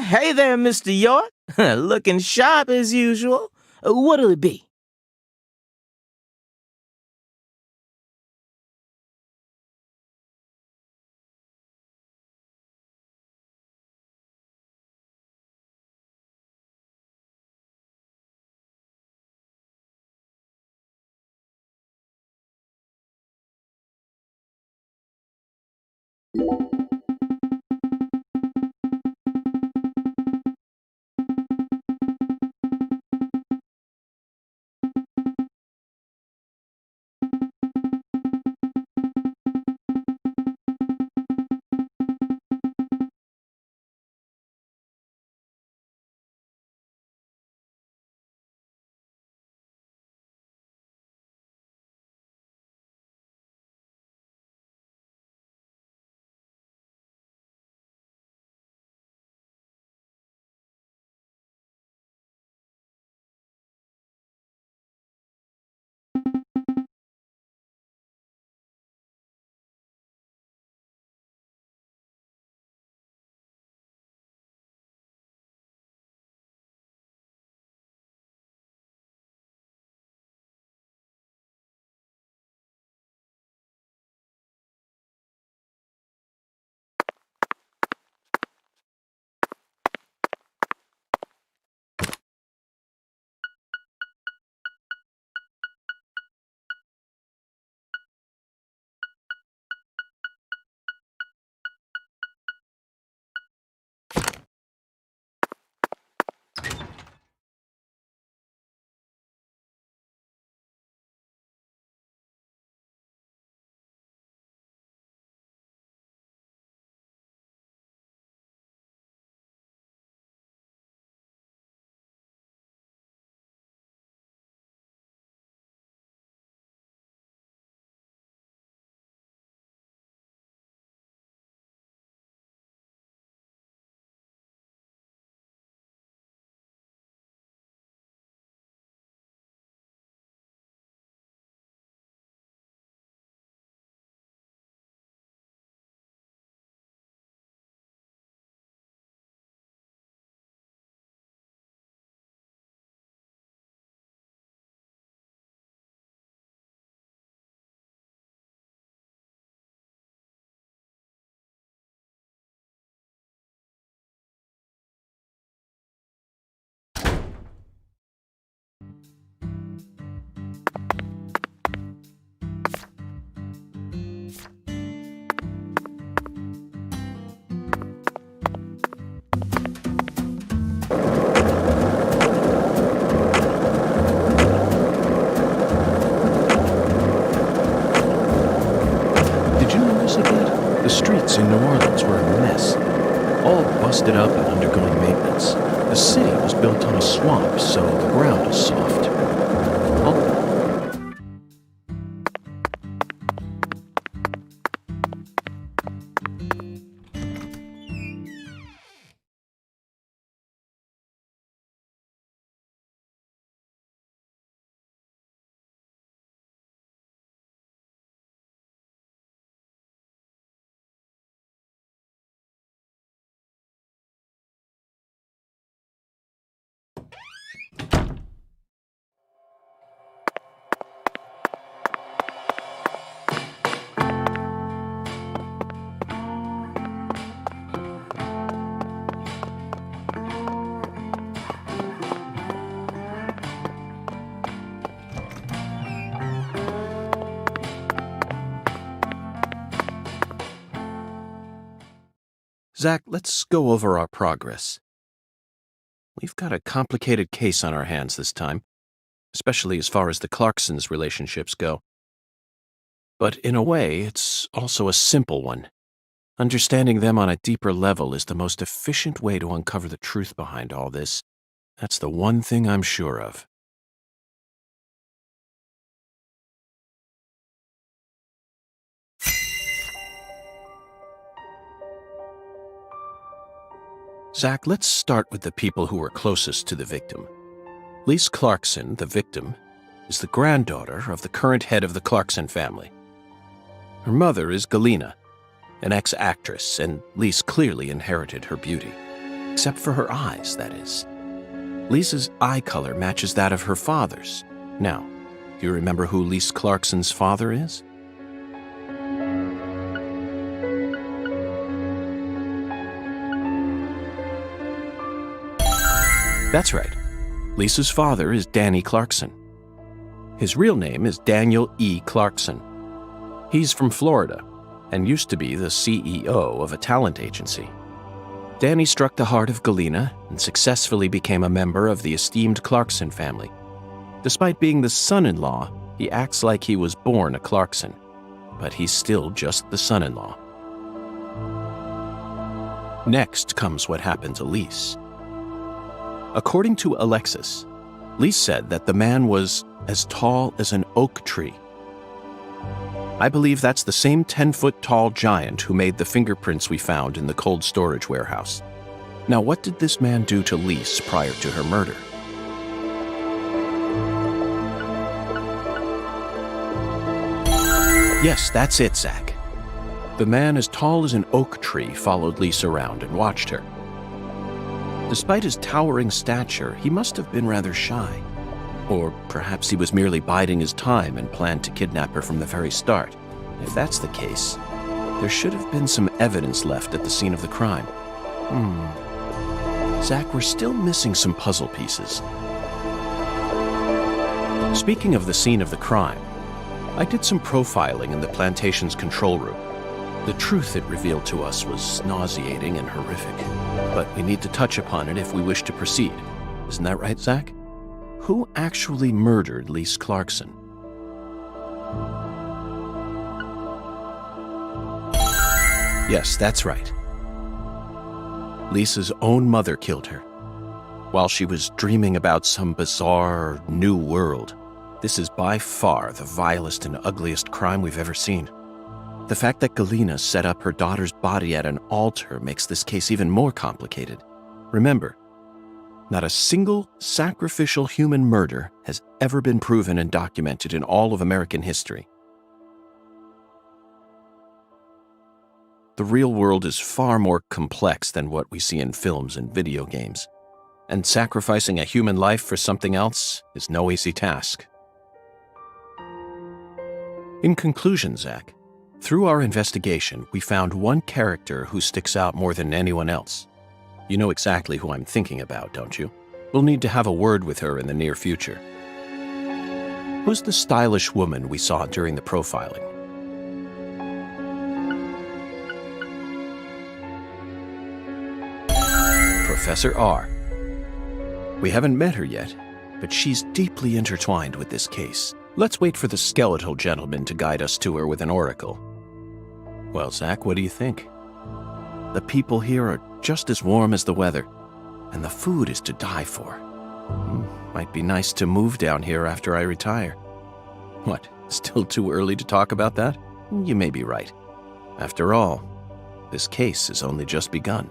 Hey there, Mr. York. Looking sharp as usual. What'll it be? Did you notice it yet? The streets in New Orleans were a mess. All busted up and undergoing maintenance. The city was built on a swamp, so the ground is soft. All Zach, let's go over our progress. We've got a complicated case on our hands this time, especially as far as the Clarksons' relationships go. But in a way, it's also a simple one. Understanding them on a deeper level is the most efficient way to uncover the truth behind all this. That's the one thing I'm sure of. Zach, let's start with the people who were closest to the victim. Lise Clarkson, the victim, is the granddaughter of the current head of the Clarkson family. Her mother is Galena, an ex-actress, and Lise clearly inherited her beauty. Except for her eyes, that is. Lisa's eye color matches that of her father's. Now, do you remember who Lise Clarkson's father is? That's right. Lisa's father is Danny Clarkson. His real name is Daniel E. Clarkson. He's from Florida and used to be the CEO of a talent agency. Danny struck the heart of Galena and successfully became a member of the esteemed Clarkson family. Despite being the son-in-law, he acts like he was born a Clarkson, but he's still just the son-in-law. Next comes what happened to Lise. According to Alexis, Lise said that the man was as tall as an oak tree. I believe that's the same 10-foot-tall giant who made the fingerprints we found in the cold storage warehouse. Now, what did this man do to Lise prior to her murder? Yes, that's it, Zach. The man as tall as an oak tree followed Lise around and watched her. Despite his towering stature, he must have been rather shy. Or perhaps he was merely biding his time and planned to kidnap her from the very start. If that's the case, there should have been some evidence left at the scene of the crime. Zach, we're still missing some puzzle pieces. Speaking of the scene of the crime, I did some profiling in the plantation's control room. The truth it revealed to us was nauseating and horrific, but we need to touch upon it if we wish to proceed. Isn't that right, Zach? Who actually murdered Lise Clarkson? Yes, that's right. Lisa's own mother killed her, while she was dreaming about some bizarre new world. This is by far the vilest and ugliest crime we've ever seen. The fact that Galena set up her daughter's body at an altar makes this case even more complicated. Remember, not a single sacrificial human murder has ever been proven and documented in all of American history. The real world is far more complex than what we see in films and video games, and sacrificing a human life for something else is no easy task. In conclusion, Zach, through our investigation, we found one character who sticks out more than anyone else. You know exactly who I'm thinking about, don't you? We'll need to have a word with her in the near future. Who's the stylish woman we saw during the profiling? Professor R. We haven't met her yet, but she's deeply intertwined with this case. Let's wait for the skeletal gentleman to guide us to her with an oracle. Well, Zach, what do you think? The people here are just as warm as the weather, and the food is to die for. Might be nice to move down here after I retire. What, still too early to talk about that? You may be right. After all, this case has only just begun.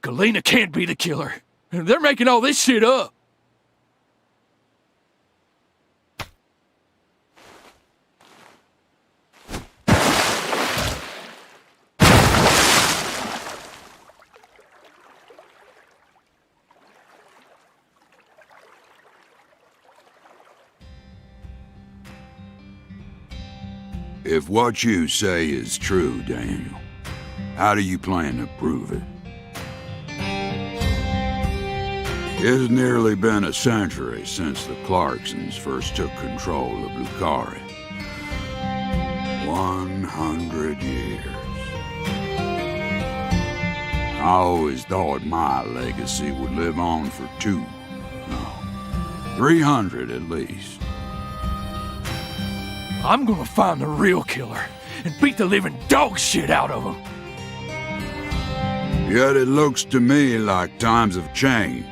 Galena can't be the killer. They're making all this shit up. If what you say is true, Daniel, how do you plan to prove it? It's nearly been a century since the Clarksons first took control of Lucari. 100 years. I always thought my legacy would live on for 300 at least. I'm gonna find the real killer and beat the living dog shit out of him. Yet it looks to me like times have changed.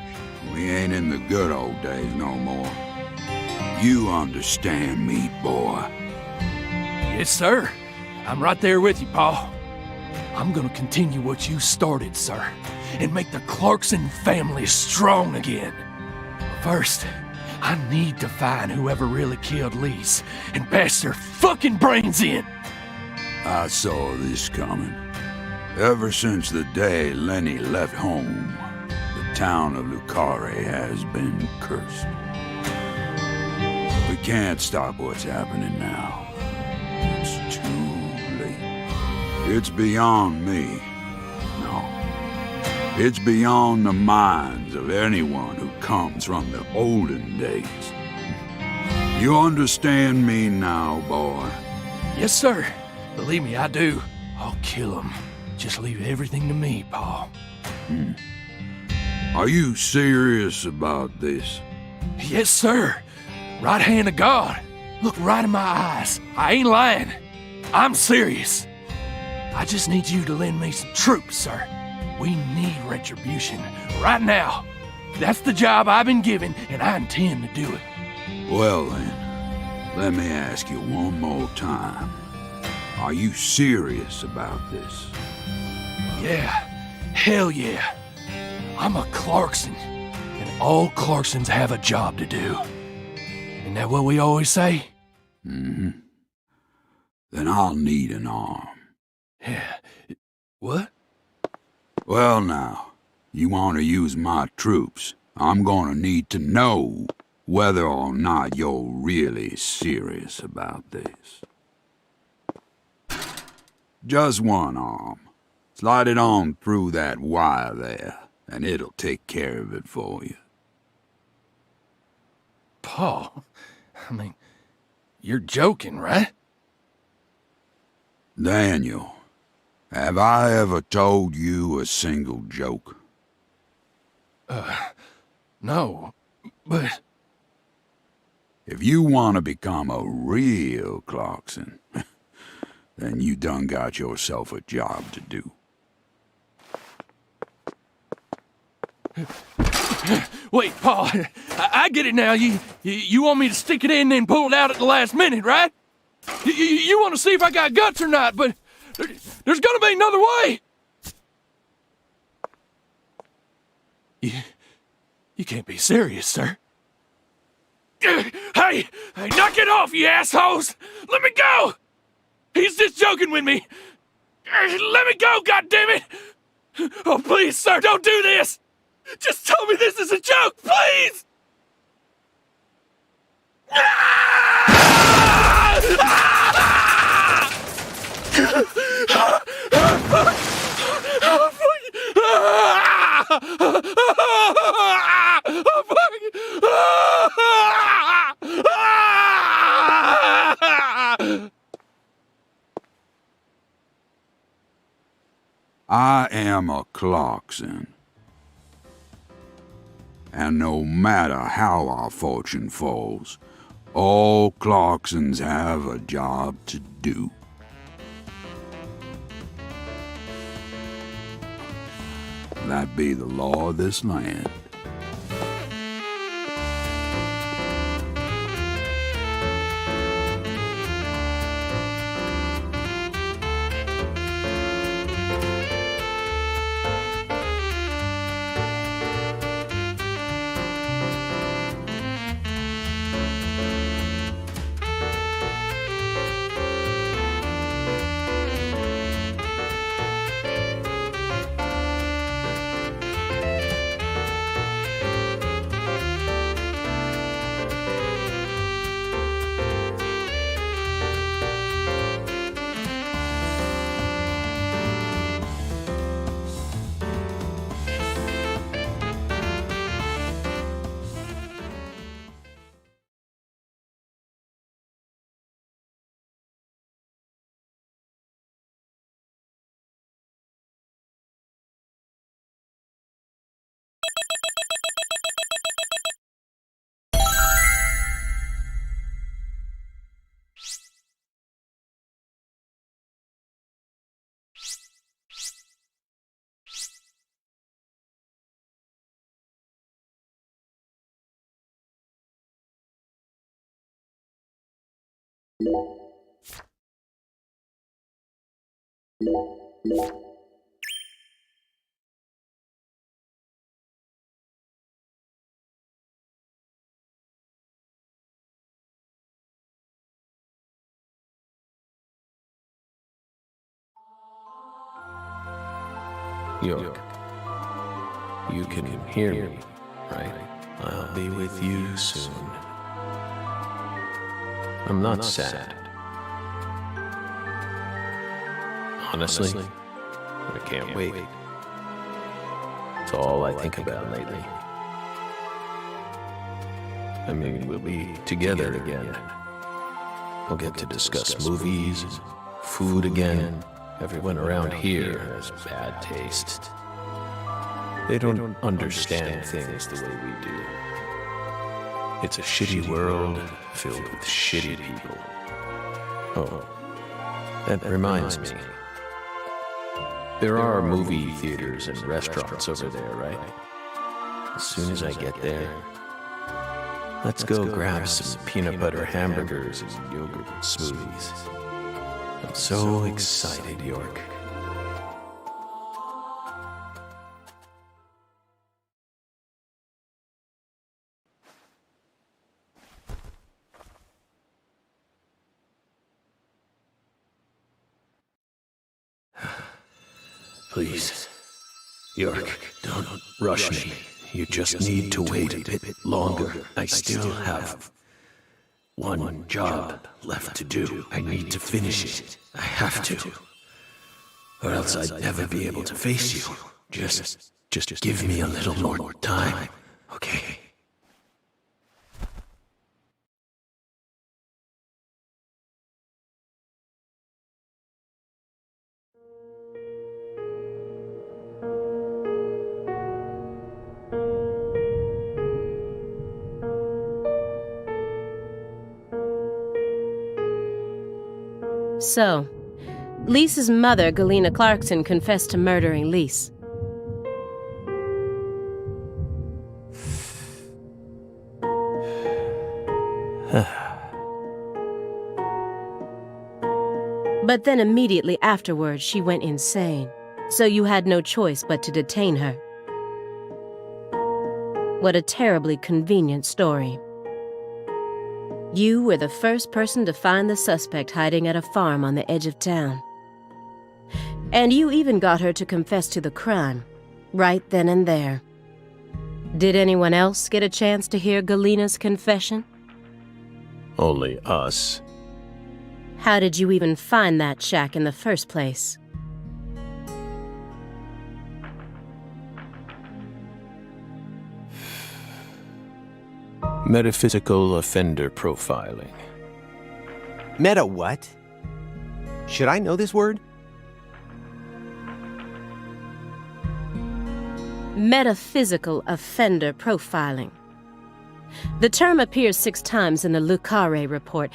We ain't in the good old days no more. You understand me, boy? Yes, sir. I'm right there with you, Paul. I'm gonna continue what you started, sir, and make the Clarkson family strong again. First, I need to find whoever really killed Lise and bash their fucking brains in. I saw this coming. Ever since the day Lenny left home, the town of Lucari has been cursed. We can't stop what's happening now. It's too late. It's beyond me. No. It's beyond the minds of anyone who comes from the olden days. You understand me now, boy? Yes, sir. Believe me, I do. I'll kill him. Just leave everything to me, Paul. Are you serious about this? Yes, sir. Right hand of God. Look right in my eyes. I ain't lying. I'm serious. I just need you to lend me some troops, sir. We need retribution right now. That's the job I've been given, and I intend to do it. Well then, let me ask you one more time. Are you serious about this? Yeah. Hell yeah. I'm a Clarkson, and all Clarksons have a job to do. Isn't that what we always say? Mm-hmm. Then I'll need an arm. Yeah. What? Well now, you want to use my troops, I'm gonna need to know whether or not you're really serious about this. Just one arm. Slide it on through that wire there, and it'll take care of it for you. Paul, I mean, you're joking, right? Daniel, have I ever told you a single joke? No, but... If you want to become a real Clarkson, then you done got yourself a job to do. Wait, Paul, I get it now. You want me to stick it in and then pull it out at the last minute, right? You want to see if I got guts or not, but there's gonna be another way. You can't be serious, sir. Hey, knock it off, you assholes! Let me go! He's just joking with me. Let me go, goddammit! Oh, please, sir, don't do this! Just tell me this is a joke, please! I am a Clarkson. And no matter how our fortune falls, all Clarksons have a job to do. That be the law of this land. York, you can hear me, right? I'll be with you soon. I'm not sad. Honestly, I can't wait. It's all I think about lately. I mean, we'll be together again. We'll get to discuss movies, food again. Everyone around here has bad taste. They don't understand things the way we do. It's a shitty world filled with shitty people. Oh, that reminds me. There are movie theaters and restaurants over there, right? As soon as I get there, let's go grab some peanut butter hamburgers and yogurt smoothies. I'm so excited, York. Please, York, don't rush me. You just need to wait a bit longer. I still have one job left to do. I need to finish it. I have to. Or else I'd never be able to face you. Just give me a little more time, okay? So, Lisa's mother, Galena Clarkson, confessed to murdering Lise. But then immediately afterwards, she went insane. So you had no choice but to detain her. What a terribly convenient story. You were the first person to find the suspect hiding at a farm on the edge of town. And you even got her to confess to the crime, right then and there. Did anyone else get a chance to hear Galena's confession? Only us. How did you even find that shack in the first place? Metaphysical offender profiling. Meta what? Should I know this word? Metaphysical offender profiling. The term appears 6 times in the Le Carré report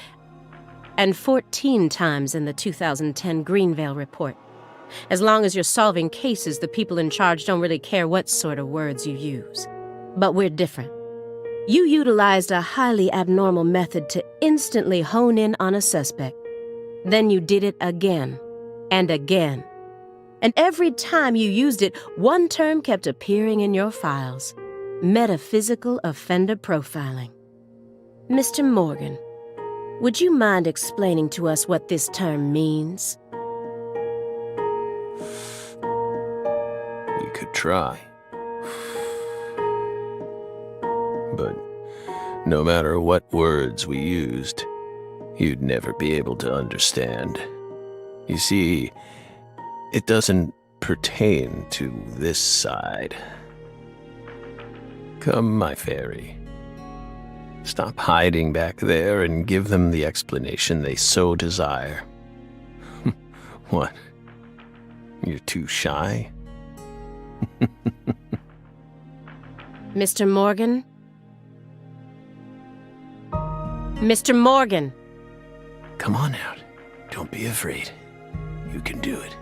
and 14 times in the 2010 Greenvale report. As long as you're solving cases, the people in charge don't really care what sort of words you use. But we're different. You utilized a highly abnormal method to instantly hone in on a suspect. Then you did it again and again. And every time you used it, one term kept appearing in your files: metaphysical offender profiling. Mr. Morgan, would you mind explaining to us what this term means? We could try. But no matter what words we used, you'd never be able to understand. You see, it doesn't pertain to this side. Come, my fairy. Stop hiding back there and give them the explanation they so desire. What? You're too shy? Mr. Morgan? Mr. Morgan! Come on out. Don't be afraid. You can do it.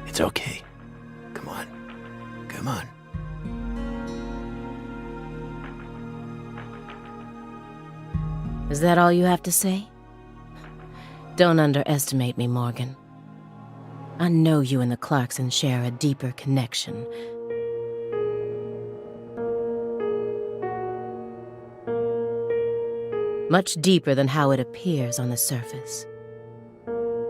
It's okay. Come on. Come on. Is that all you have to say? Don't underestimate me, Morgan. I know you and the Clarksons share a deeper connection. Much deeper than how it appears on the surface.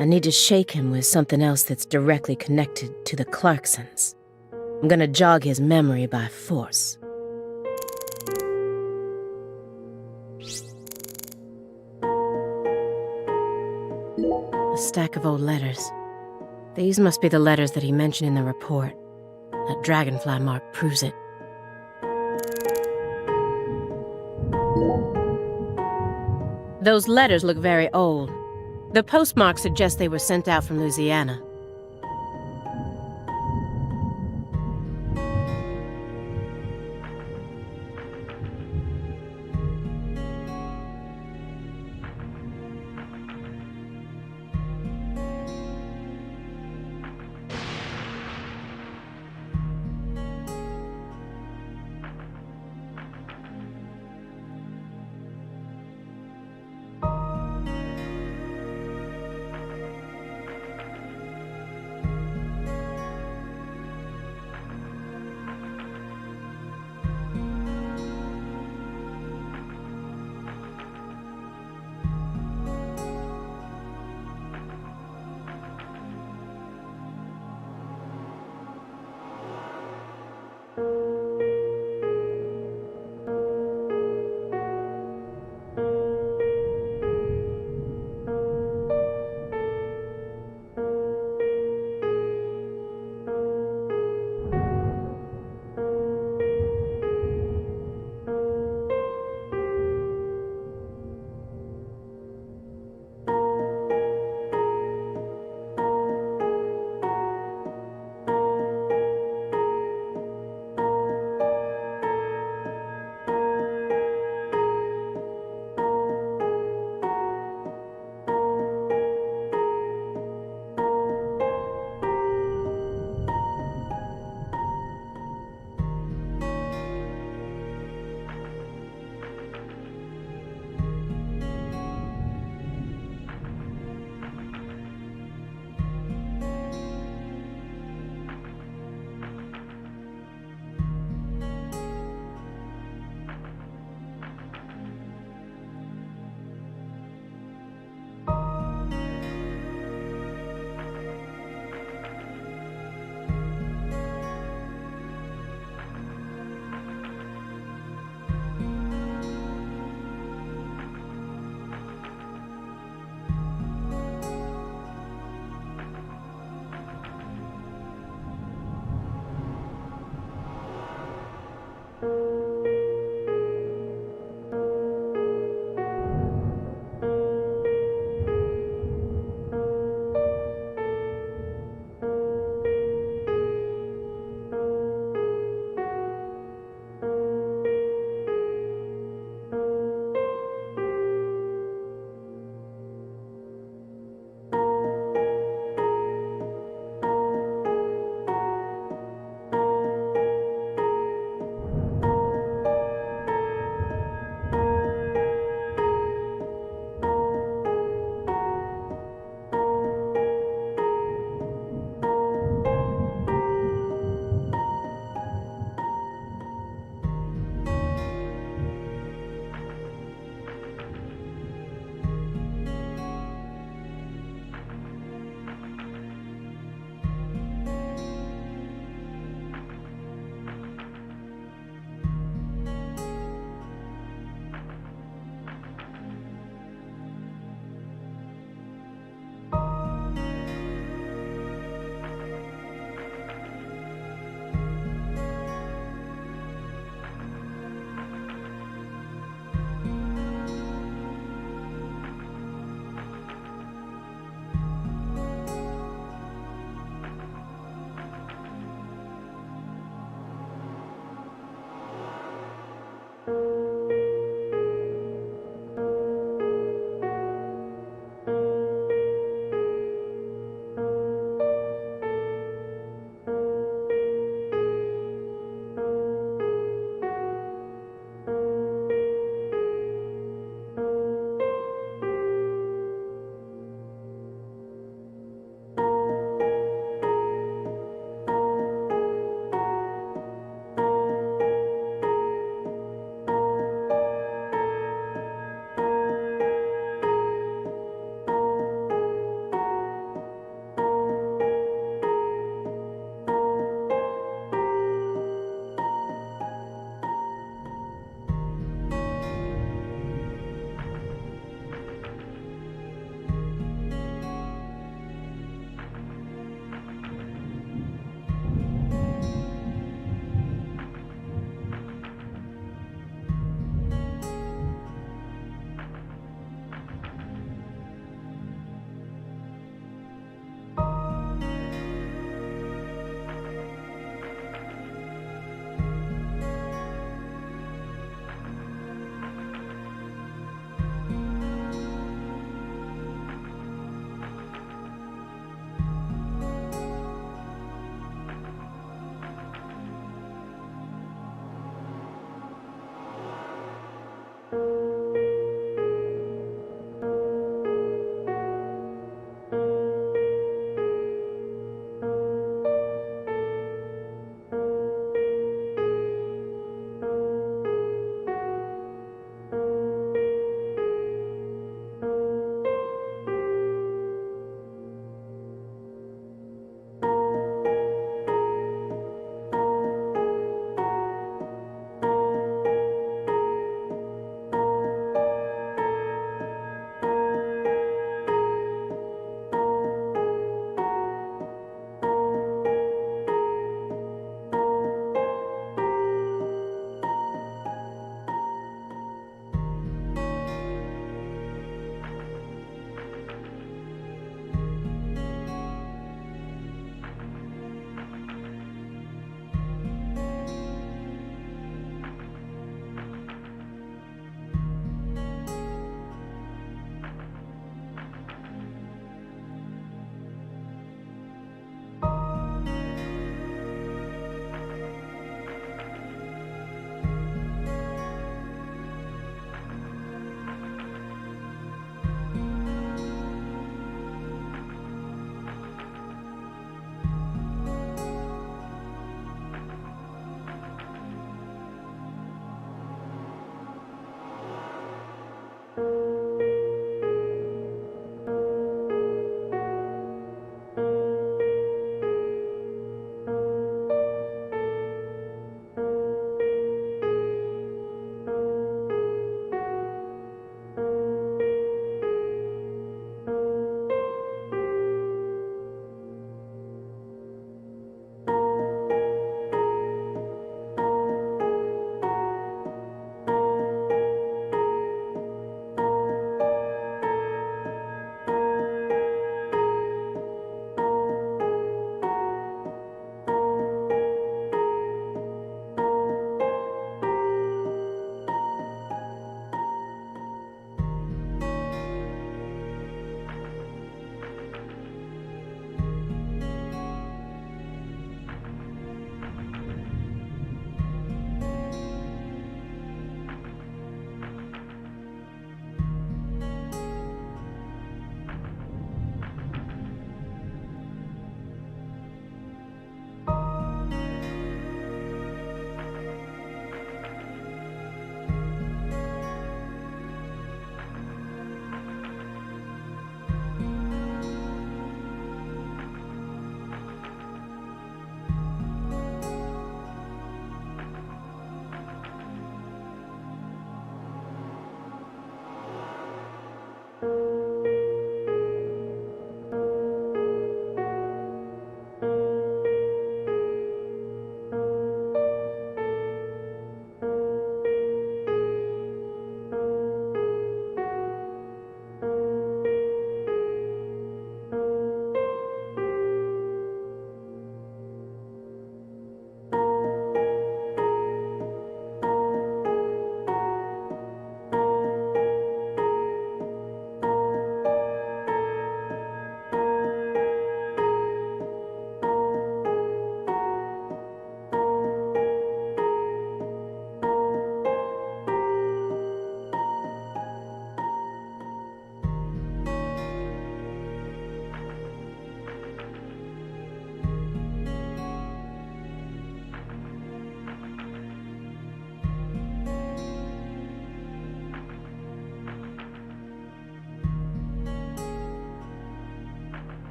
I need to shake him with something else that's directly connected to the Clarksons. I'm gonna jog his memory by force. A stack of old letters. These must be the letters that he mentioned in the report. That dragonfly mark proves it. Those letters look very old. The postmark suggests they were sent out from Louisiana.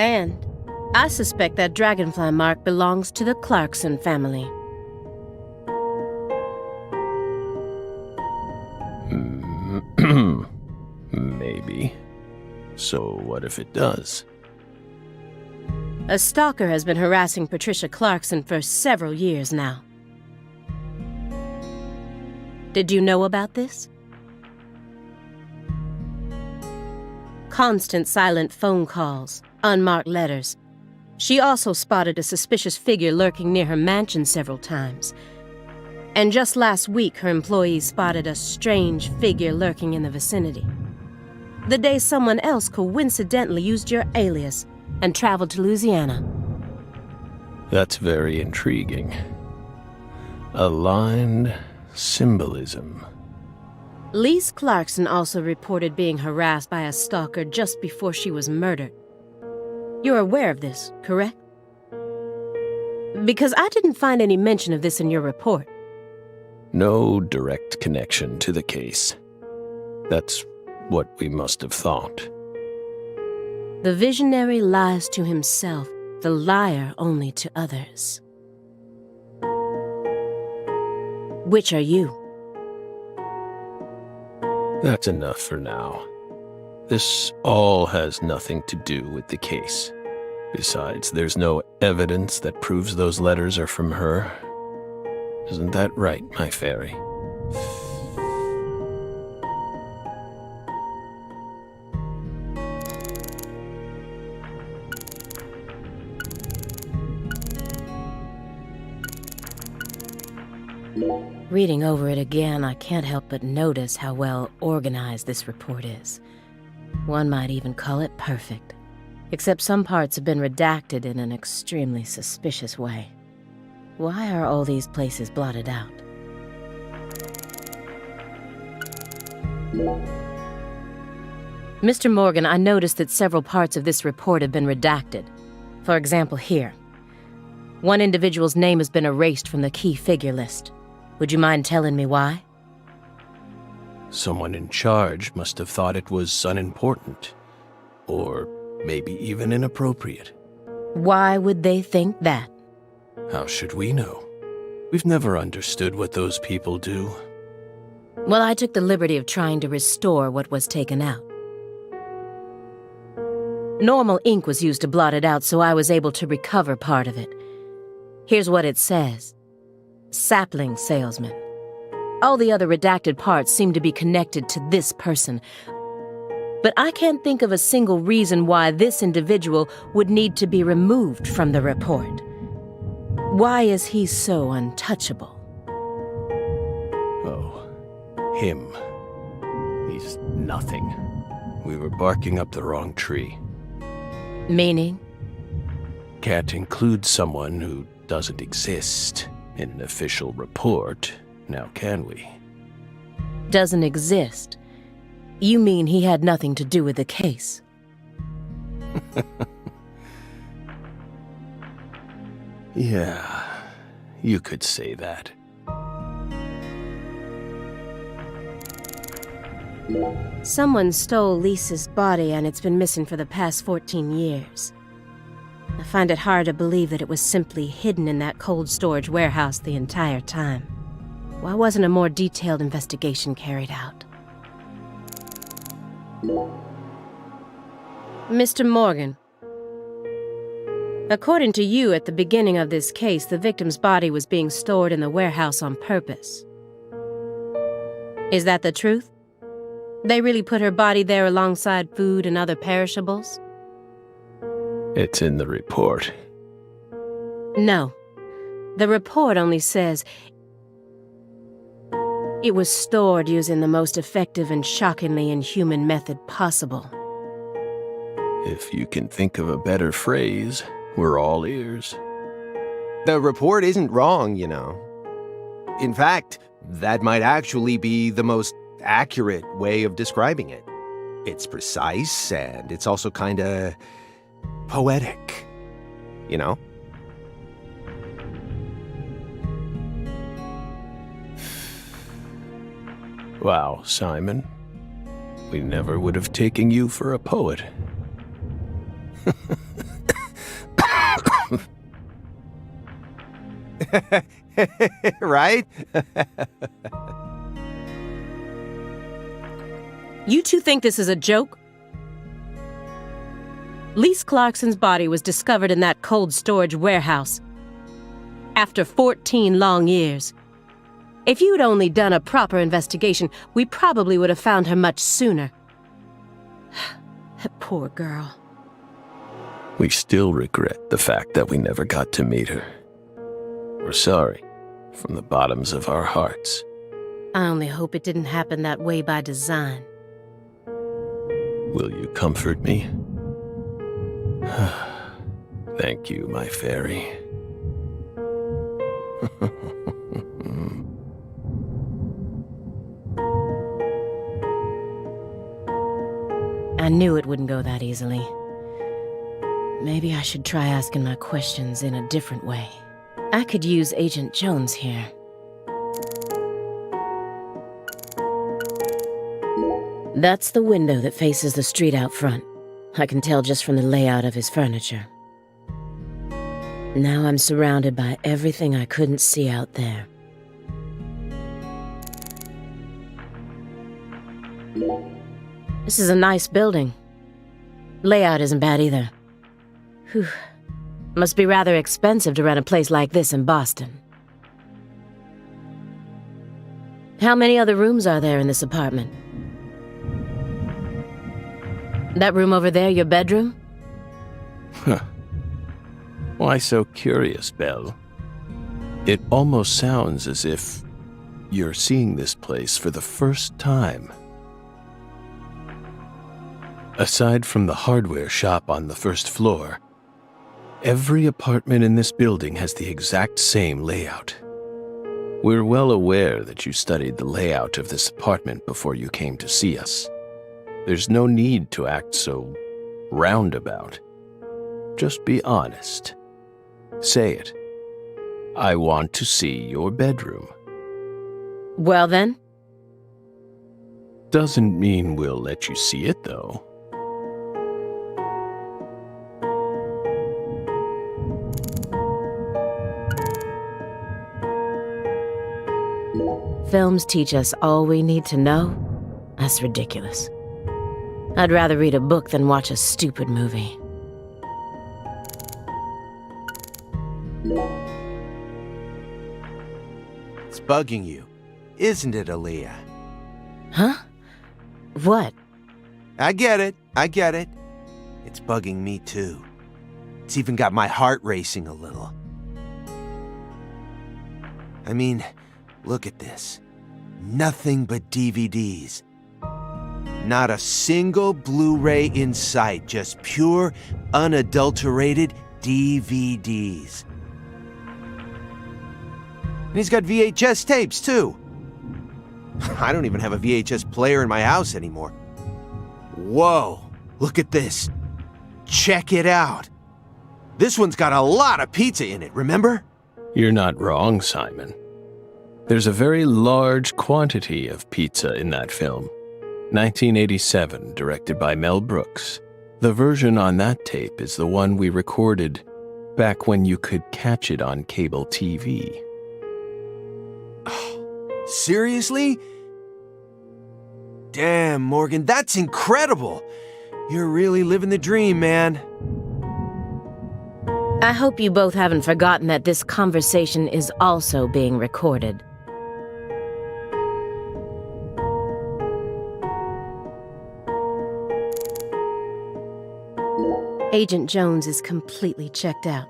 And I suspect that dragonfly mark belongs to the Clarkson family. Maybe. So what if it does? A stalker has been harassing Patricia Clarkson for several years now. Did you know about this? Constant silent phone calls, unmarked letters. She also spotted a suspicious figure lurking near her mansion several times. And just last week, her employees spotted a strange figure lurking in the vicinity. The day someone else coincidentally used your alias and traveled to Louisiana. That's very intriguing. Aligned symbolism. Lise Clarkson also reported being harassed by a stalker just before she was murdered. You're aware of this, correct? Because I didn't find any mention of this in your report. No direct connection to the case. That's what we must have thought. The visionary lies to himself, the liar only to others. Which are you? That's enough for now. This all has nothing to do with the case. Besides, there's no evidence that proves those letters are from her. Isn't that right, my fairy? Reading over it again, I can't help but notice how well organized this report is. One might even call it perfect. Except some parts have been redacted in an extremely suspicious way. Why are all these places blotted out? Mr. Morgan, I noticed that several parts of this report have been redacted. For example, here. One individual's name has been erased from the key figure list. Would you mind telling me why? Someone in charge must have thought it was unimportant. Or maybe even inappropriate. Why would they think that? How should we know? We've never understood what those people do. Well, I took the liberty of trying to restore what was taken out. Normal ink was used to blot it out, so I was able to recover part of it. Here's what it says. Sapling salesman. All the other redacted parts seem to be connected to this person. But I can't think of a single reason why this individual would need to be removed from the report. Why is he so untouchable? Oh, him. He's nothing. We were barking up the wrong tree. Meaning? Can't include someone who doesn't exist in an official report, now can we? Doesn't exist? You mean he had nothing to do with the case? Yeah, you could say that. Someone stole Lisa's body and it's been missing for the past 14 years. I find it hard to believe that it was simply hidden in that cold storage warehouse the entire time. Why wasn't a more detailed investigation carried out? Mr. Morgan, according to you, at the beginning of this case, the victim's body was being stored in the warehouse on purpose. Is that the truth? They really put her body there alongside food and other perishables? It's in the report. No. The report only says it was stored using the most effective and shockingly inhuman method possible. If you can think of a better phrase, we're all ears. The report isn't wrong, you know. In fact, that might actually be the most accurate way of describing it. It's precise, and it's also kinda poetic, you know? Wow, Simon. We never would have taken you for a poet. Right? You two think this is a joke? Lise Clarkson's body was discovered in that cold storage warehouse after 14 long years. If you'd only done a proper investigation, we probably would have found her much sooner. That poor girl. We still regret the fact that we never got to meet her. We're sorry, from the bottoms of our hearts. I only hope it didn't happen that way by design. Will you comfort me? Thank you, my fairy. I knew it wouldn't go that easily. Maybe I should try asking my questions in a different way. I could use Agent Jones here. That's the window that faces the street out front. I can tell just from the layout of his furniture. Now I'm surrounded by everything I couldn't see out there. This is a nice building. Layout isn't bad either. Whew. Must be rather expensive to rent a place like this in Boston. How many other rooms are there in this apartment? That room over there, your bedroom? Why so curious, Belle? It almost sounds as if you're seeing this place for the first time. Aside from the hardware shop on the first floor, every apartment in this building has the exact same layout. We're well aware that you studied the layout of this apartment before you came to see us. There's no need to act so roundabout. Just be honest. Say it. I want to see your bedroom. Well then? Doesn't mean we'll let you see it, though. Films teach us all we need to know? That's ridiculous. I'd rather read a book than watch a stupid movie. It's bugging you, isn't it, Aaliyah? Huh? What? I get it. It's bugging me too. It's even got my heart racing a little. I mean, look at this. Nothing but DVDs. Not a single Blu-ray in sight, just pure, unadulterated DVDs. And he's got VHS tapes, too. I don't even have a VHS player in my house anymore. Whoa, look at this. Check it out. This one's got a lot of pizza in it, remember? You're not wrong, Simon. There's a very large quantity of pizza in that film. 1987, directed by Mel Brooks. The version on that tape is the one we recorded back when you could catch it on cable TV. Oh, seriously? Damn, Morgan, that's incredible. You're really living the dream, man. I hope you both haven't forgotten that this conversation is also being recorded. Agent Jones is completely checked out,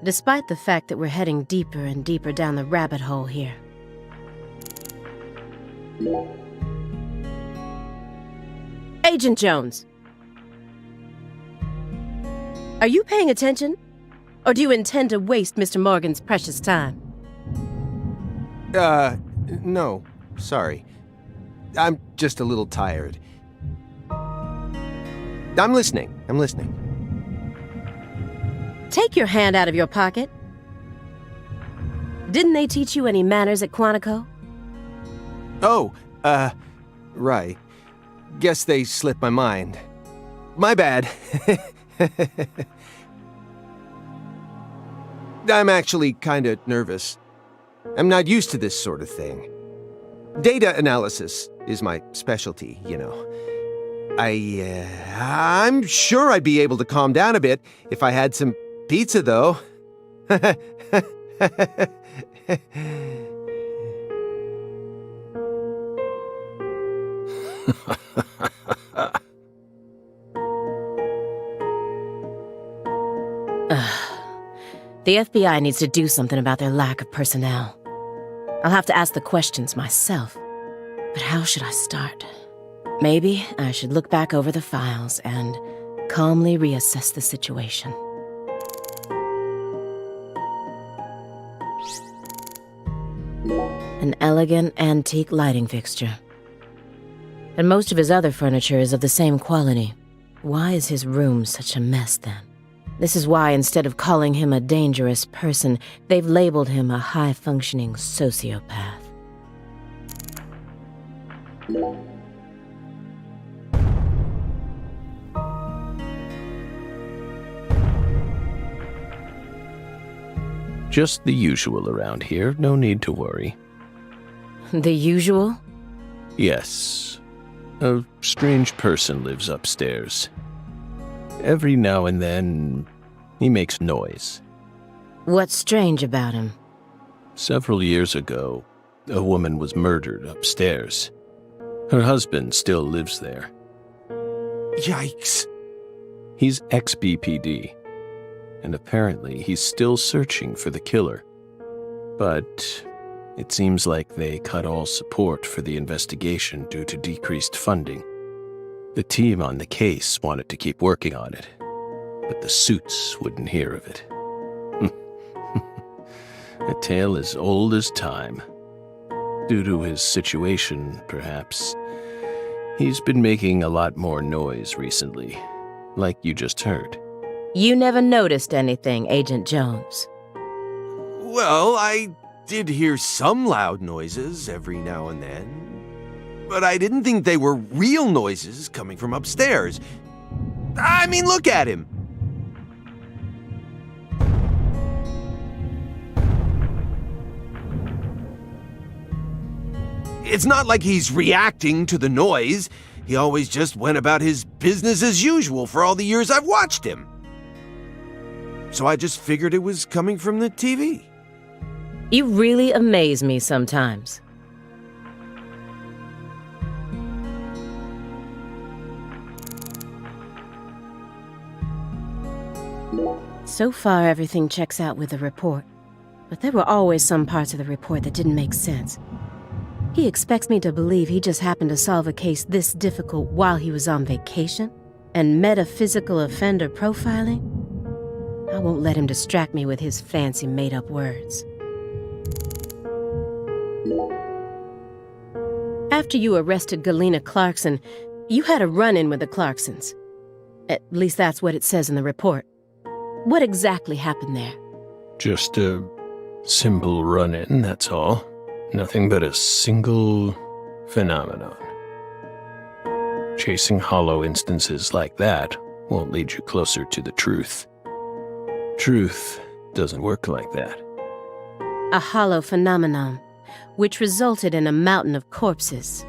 despite the fact that we're heading deeper and deeper down the rabbit hole here. Agent Jones! Are you paying attention? Or do you intend to waste Mr. Morgan's precious time? No, sorry. I'm just a little tired. I'm listening. Take your hand out of your pocket. Didn't they teach you any manners at Quantico? Oh, right. Guess they slipped my mind. My bad. I'm actually kinda nervous. I'm not used to this sort of thing. Data analysis is my specialty, you know. I'm sure I'd be able to calm down a bit if I had some pizza, though. The FBI needs to do something about their lack of personnel. I'll have to ask the questions myself. But how should I start? Maybe I should look back over the files and calmly reassess the situation. An elegant antique lighting fixture. And most of his other furniture is of the same quality. Why is his room such a mess then? This is why, instead of calling him a dangerous person, they've labeled him a high-functioning sociopath. Just the usual around here, no need to worry. The usual? Yes. A strange person lives upstairs. Every now and then, he makes noise. What's strange about him? Several years ago, a woman was murdered upstairs. Her husband still lives there. Yikes. He's ex-BPD, and apparently he's still searching for the killer. But it seems like they cut all support for the investigation due to decreased funding. The team on the case wanted to keep working on it, but the suits wouldn't hear of it. A tale as old as time. Due to his situation, perhaps, he's been making a lot more noise recently, like you just heard. You never noticed anything, Agent Jones. Well, I did hear some loud noises every now and then. But I didn't think they were real noises coming from upstairs. I mean, look at him! It's not like he's reacting to the noise. He always just went about his business as usual for all the years I've watched him. So I just figured it was coming from the TV. You really amaze me sometimes. So far, everything checks out with the report. But there were always some parts of the report that didn't make sense. He expects me to believe he just happened to solve a case this difficult while he was on vacation? And metaphysical offender profiling? I won't let him distract me with his fancy made-up words. After you arrested Galena Clarkson, you had a run-in with the Clarksons. At least that's what it says in the report. What exactly happened there? Just a simple run-in, that's all. Nothing but a single phenomenon. Chasing hollow instances like that won't lead you closer to the truth. Truth doesn't work like that. A hollow phenomenon, which resulted in a mountain of corpses.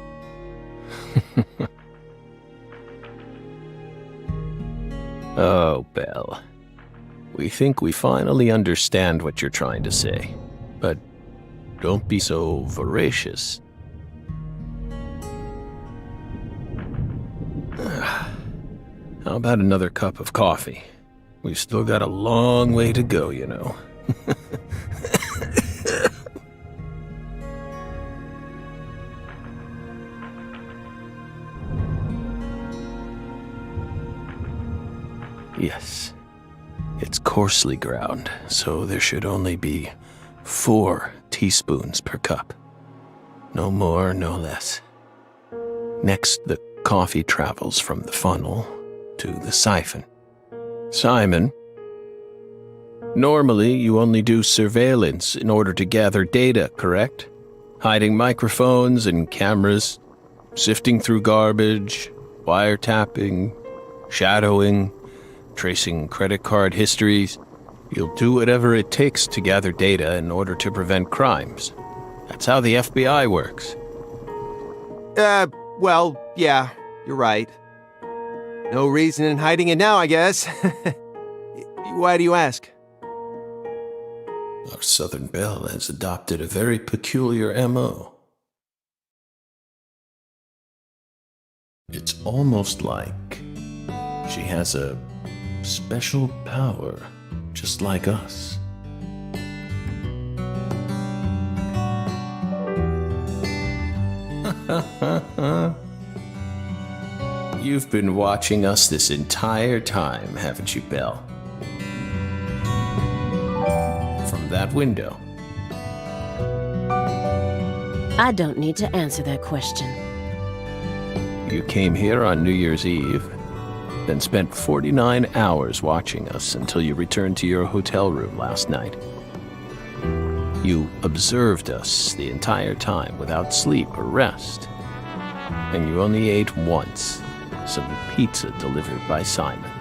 Oh, Belle. We think we finally understand what you're trying to say, but don't be so voracious. How about another cup of coffee? We've still got a long way to go, you know. Yes. It's coarsely ground, so there should only be 4 teaspoons per cup. No more, no less. Next, the coffee travels from the funnel to the siphon. Simon, normally you only do surveillance in order to gather data, correct? Hiding microphones and cameras, sifting through garbage, wiretapping, shadowing, tracing credit card histories. You'll do whatever it takes to gather data in order to prevent crimes. That's how the FBI works. Well, yeah, you're right. No reason in hiding it now, I guess. Why do you ask? Our Southern Belle has adopted a very peculiar MO. It's almost like she has a special power, just like us. You've been watching us this entire time, haven't you, Belle? From that window. I don't need to answer that question. You came here on New Year's Eve, then spent 49 hours watching us until you returned to your hotel room last night. You observed us the entire time without sleep or rest. And you only ate once, some pizza delivered by Simon.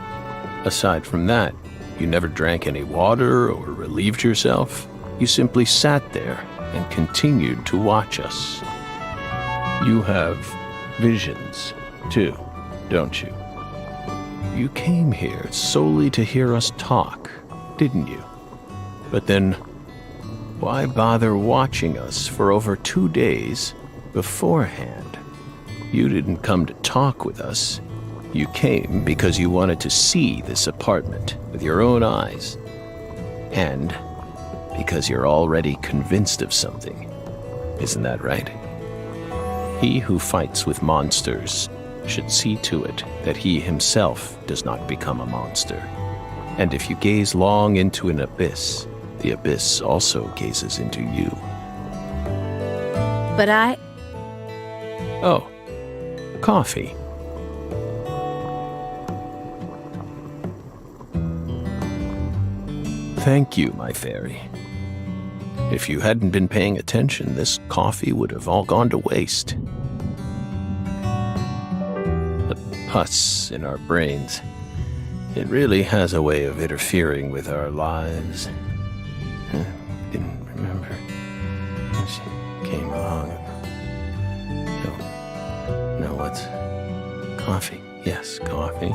Aside from that, you never drank any water or relieved yourself. You simply sat there and continued to watch us. You have visions, too, don't you? You came here solely to hear us talk, didn't you? But then, why bother watching us for over 2 days beforehand? You didn't come to talk with us. You came because you wanted to see this apartment with your own eyes. And because you're already convinced of something. Isn't that right? He who fights with monsters should see to it that he himself does not become a monster. And if you gaze long into an abyss, the abyss also gazes into you. But I... Oh, coffee. Thank you, my fairy. If you hadn't been paying attention, this coffee would have all gone to waste. The pus in our brains, it really has a way of interfering with our lives. Didn't remember. She came along. No, what's... Coffee. Yes, coffee.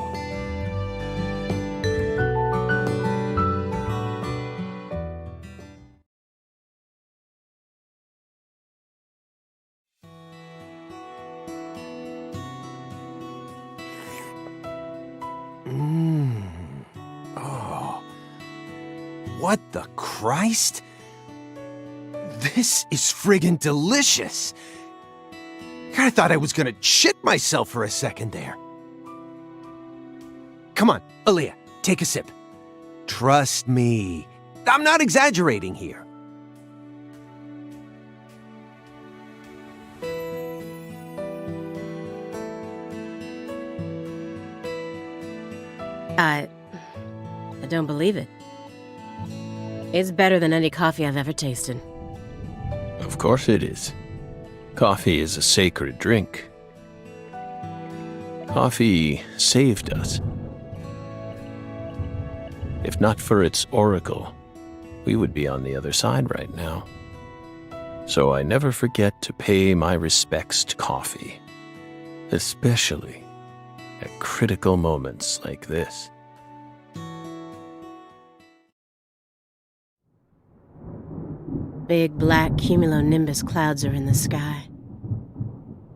Oh. What the Christ? This is friggin' delicious. I thought I was gonna shit myself for a second there. Come on, Aaliyah, take a sip. Trust me. I'm not exaggerating here. I don't believe it. It's better than any coffee I've ever tasted. Of course it is. Coffee is a sacred drink. Coffee saved us. If not for its oracle, we would be on the other side right now. So I never forget to pay my respects to coffee, especially at critical moments like this. Big black cumulonimbus clouds are in the sky.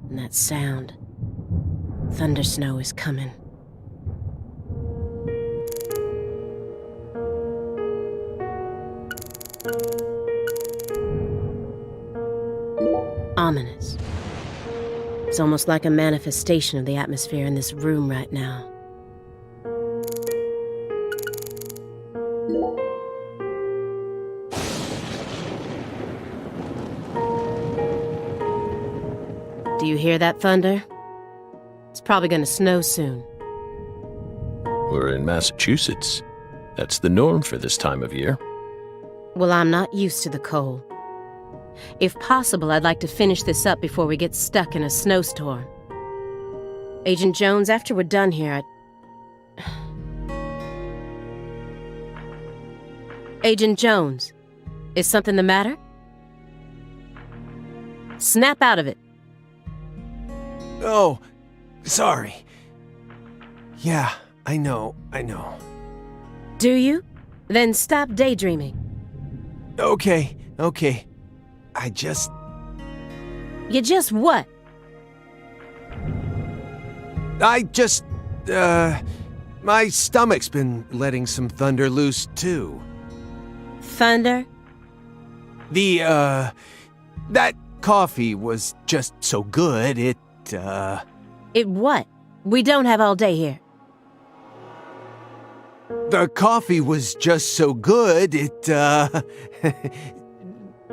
And that sound. Thunder snow is coming. Ominous. It's almost like a manifestation of the atmosphere in this room right now. Do you hear that thunder? It's probably gonna snow soon. We're in Massachusetts. That's the norm for this time of year. Well, I'm not used to the cold. If possible, I'd like to finish this up before we get stuck in a snowstorm. Agent Jones, after we're done here, Agent Jones, is something the matter? Snap out of it. Oh, sorry. Yeah, I know. Do you? Then stop daydreaming. Okay. You just what? My stomach's been letting some thunder loose, too. Thunder? That coffee was just so good, It what? We don't have all day here. The coffee was just so good, it,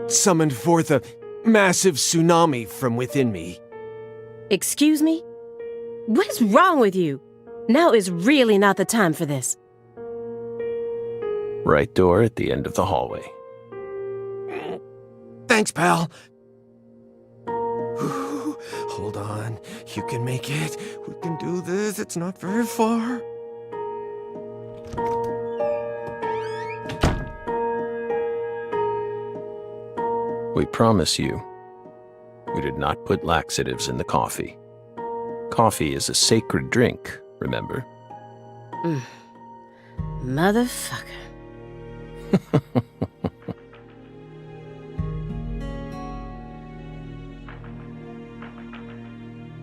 summoned forth a massive tsunami from within me. Excuse me? What is wrong with you? Now is really not the time for this. Right door at the end of the hallway. Thanks, pal. Hold on. You can make it. We can do this. It's not very far. We promise you, we did not put laxatives in the coffee. Coffee is a sacred drink, remember? Motherfucker.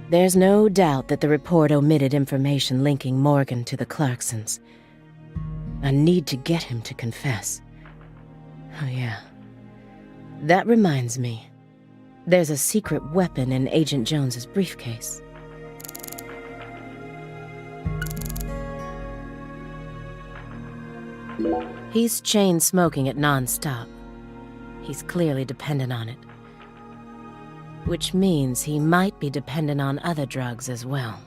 There's no doubt that the report omitted information linking Morgan to the Clarksons. I need to get him to confess. Oh yeah. That reminds me. There's a secret weapon in Agent Jones's briefcase. He's chain smoking it non-stop. He's clearly dependent on it. Which means he might be dependent on other drugs as well.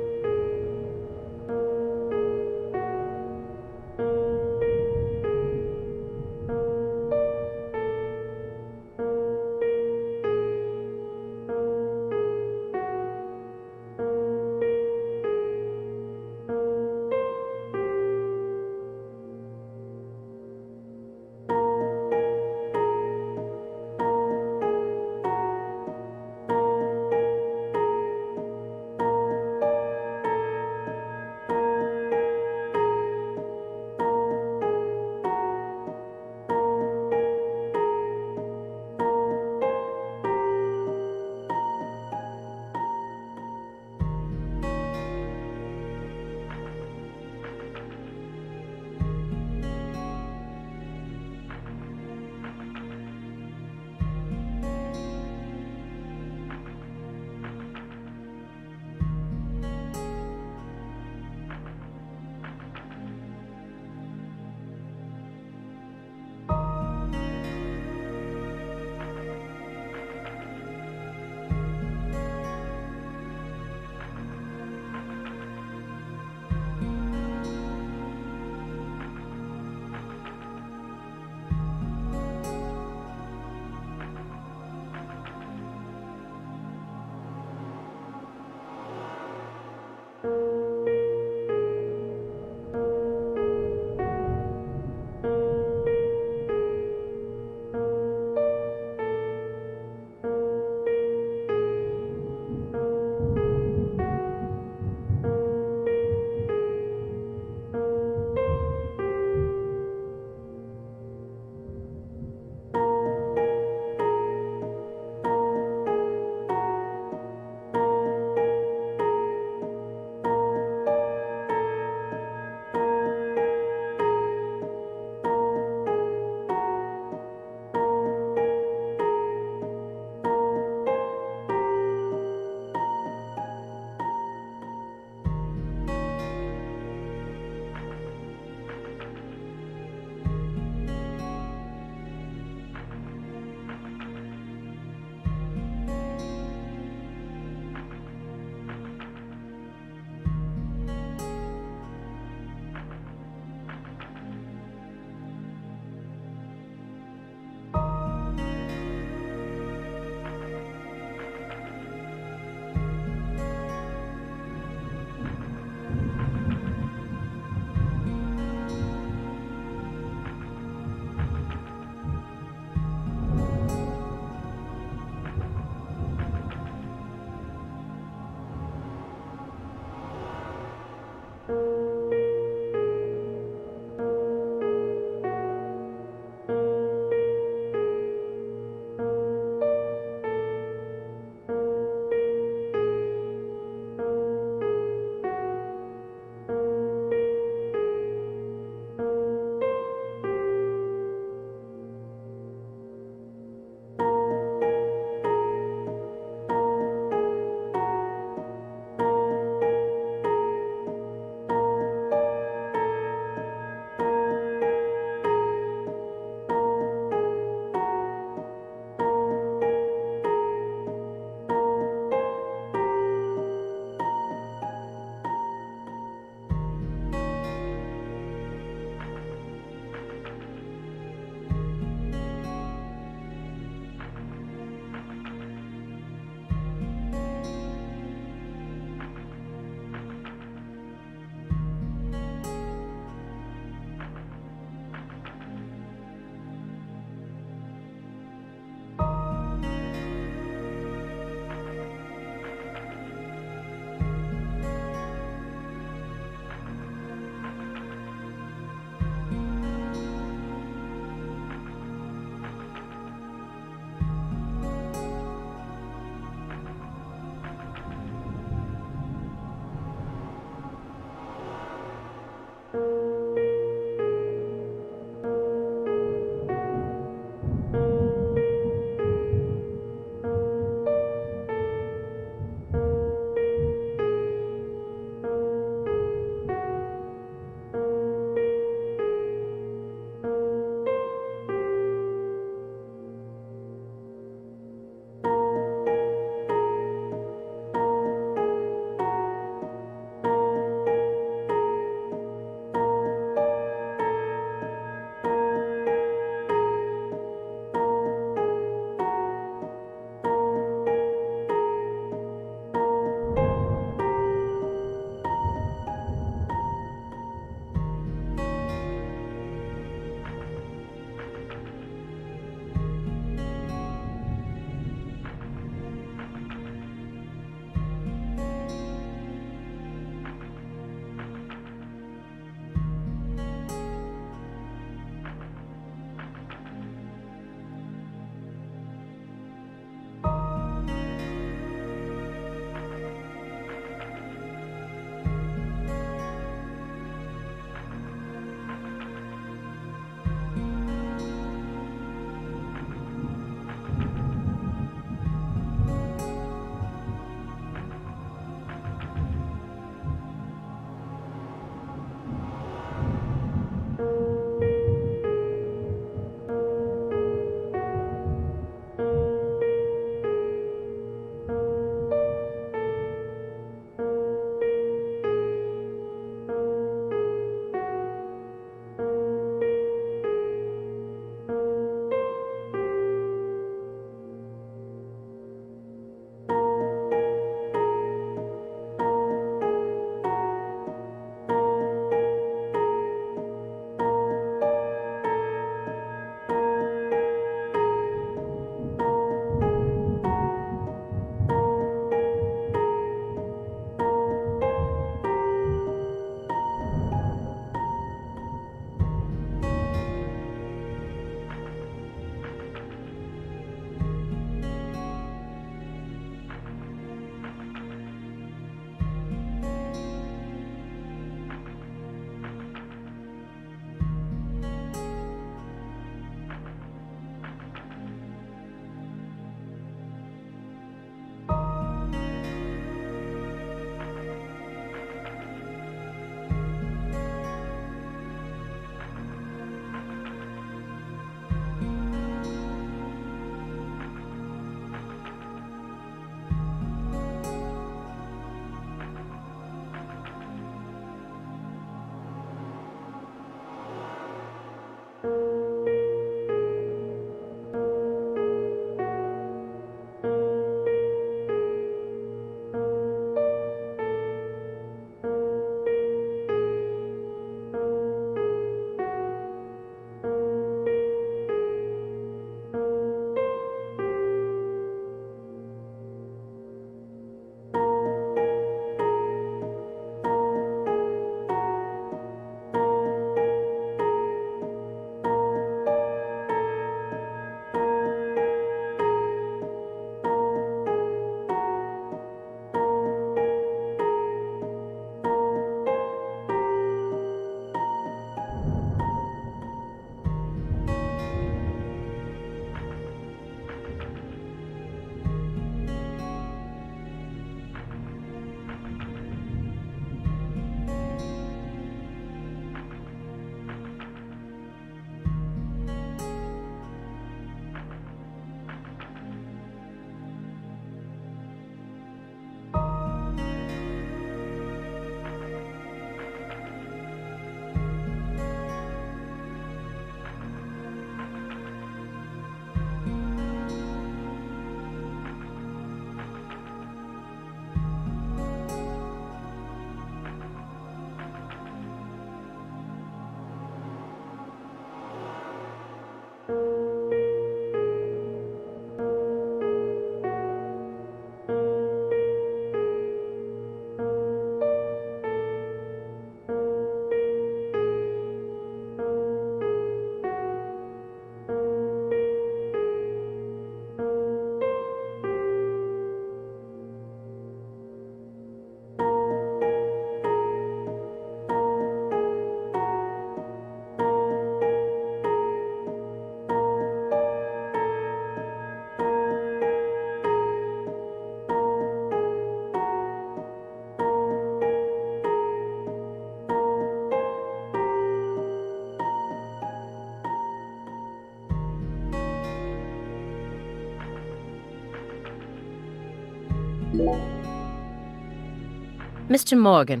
Mr. Morgan,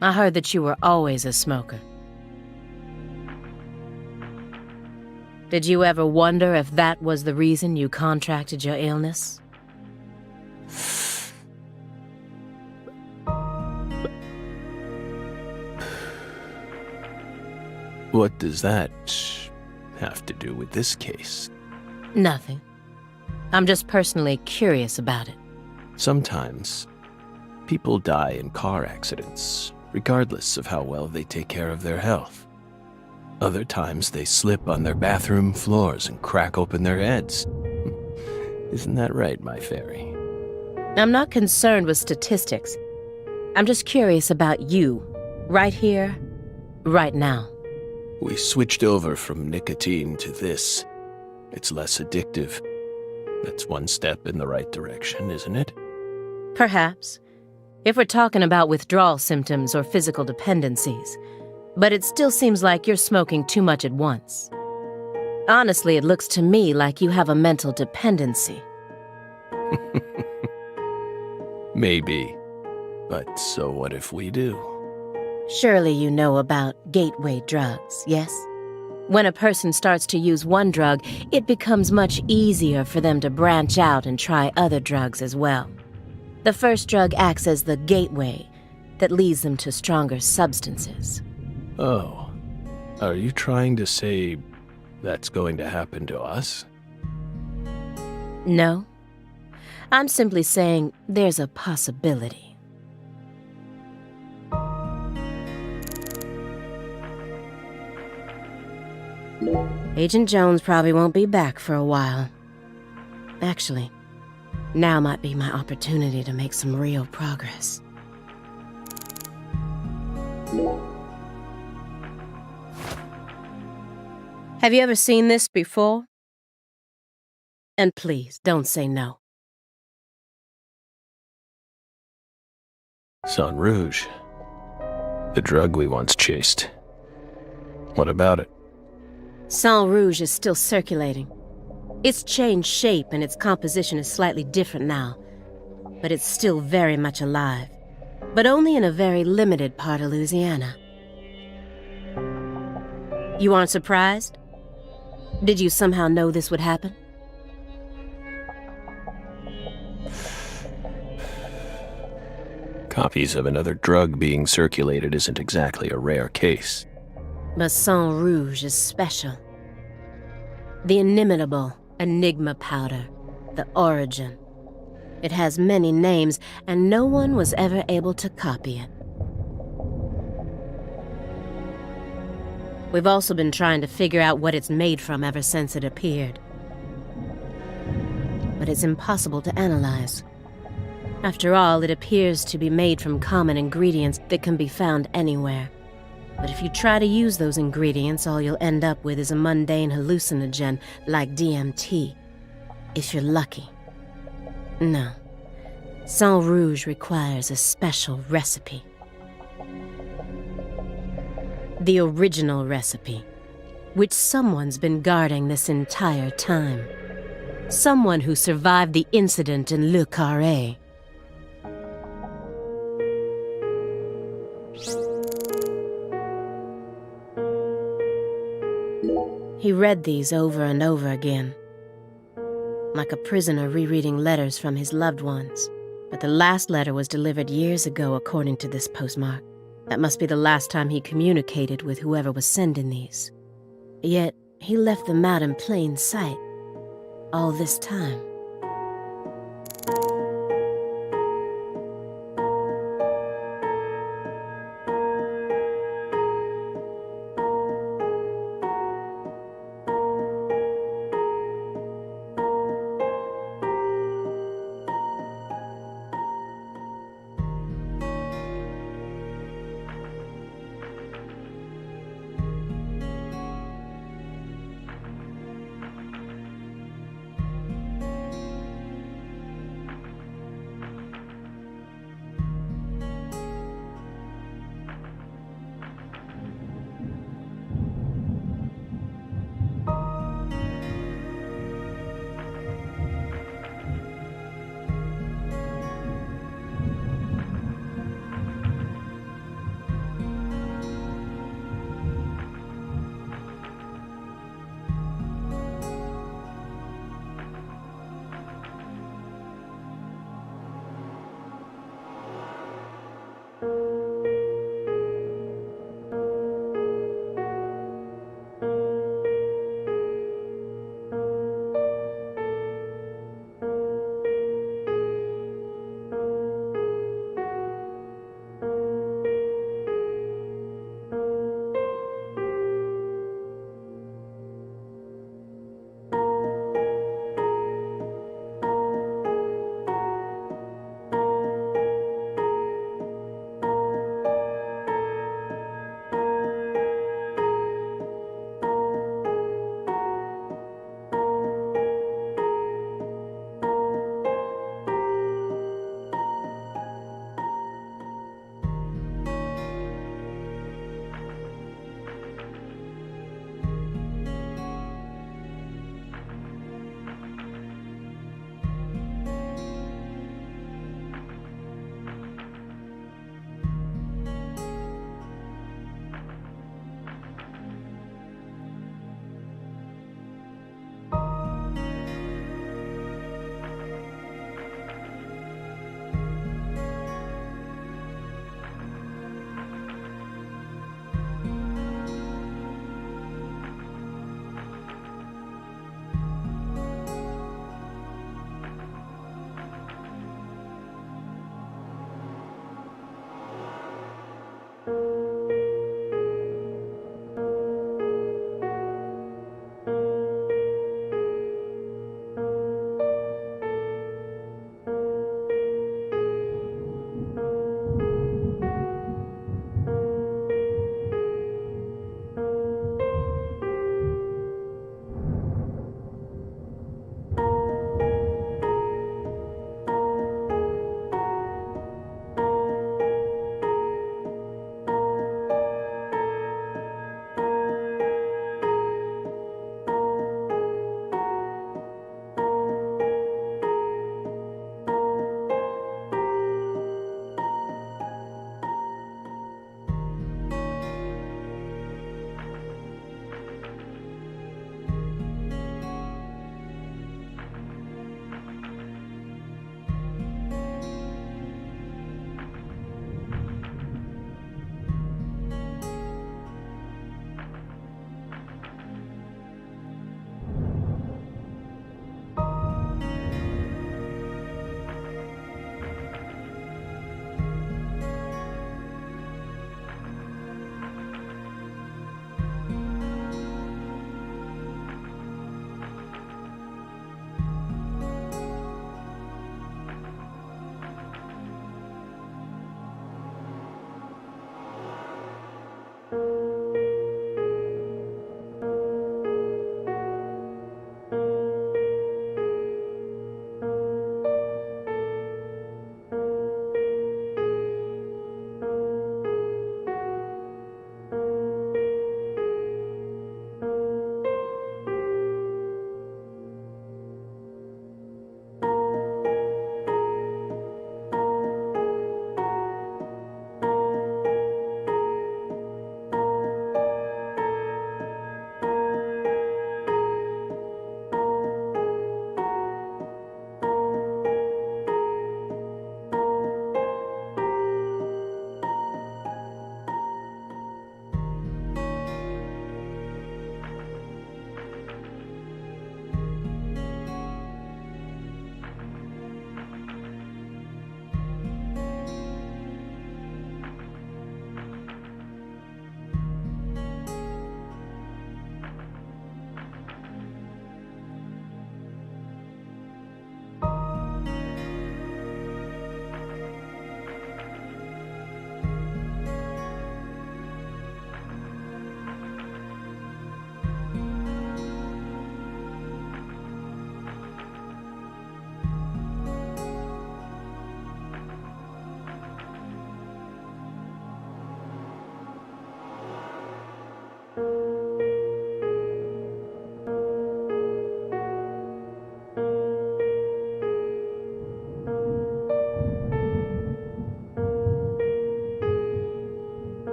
I heard that you were always a smoker. Did you ever wonder if that was the reason you contracted your illness? What does that have to do with this case? Nothing. I'm just personally curious about it. Sometimes, people die in car accidents, regardless of how well they take care of their health. Other times, they slip on their bathroom floors and crack open their heads. Isn't that right, my fairy? I'm not concerned with statistics. I'm just curious about you, right here, right now. We switched over from nicotine to this. It's less addictive. That's one step in the right direction, isn't it? Perhaps, if we're talking about withdrawal symptoms or physical dependencies. But it still seems like you're smoking too much at once. Honestly, it looks to me like you have a mental dependency. Maybe. But so what if we do? Surely you know about gateway drugs, yes? When a person starts to use one drug, it becomes much easier for them to branch out and try other drugs as well. The first drug acts as the gateway that leads them to stronger substances. Oh, are you trying to say that's going to happen to us? No. I'm simply saying there's a possibility. Agent Jones probably won't be back for a while. Actually, now might be my opportunity to make some real progress. Have you ever seen this before? And please, don't say no. Sang Rouge. The drug we once chased. What about it? Sang Rouge is still circulating. It's changed shape and its composition is slightly different now. But it's still very much alive. But only in a very limited part of Louisiana. You aren't surprised? Did you somehow know this would happen? Copies of another drug being circulated isn't exactly a rare case. But Sang Rouge is special. The inimitable Enigma powder, the origin. It has many names, and no one was ever able to copy it. We've also been trying to figure out what it's made from ever since it appeared. But it's impossible to analyze. After all, it appears to be made from common ingredients that can be found anywhere. But if you try to use those ingredients, all you'll end up with is a mundane hallucinogen like DMT. If you're lucky. No. Sang Rouge requires a special recipe. The original recipe, which someone's been guarding this entire time. Someone who survived the incident in Le Carré. He read these over and over again, like a prisoner rereading letters from his loved ones. But the last letter was delivered years ago, according to this postmark. That must be the last time he communicated with whoever was sending these. Yet, he left them out in plain sight all this time.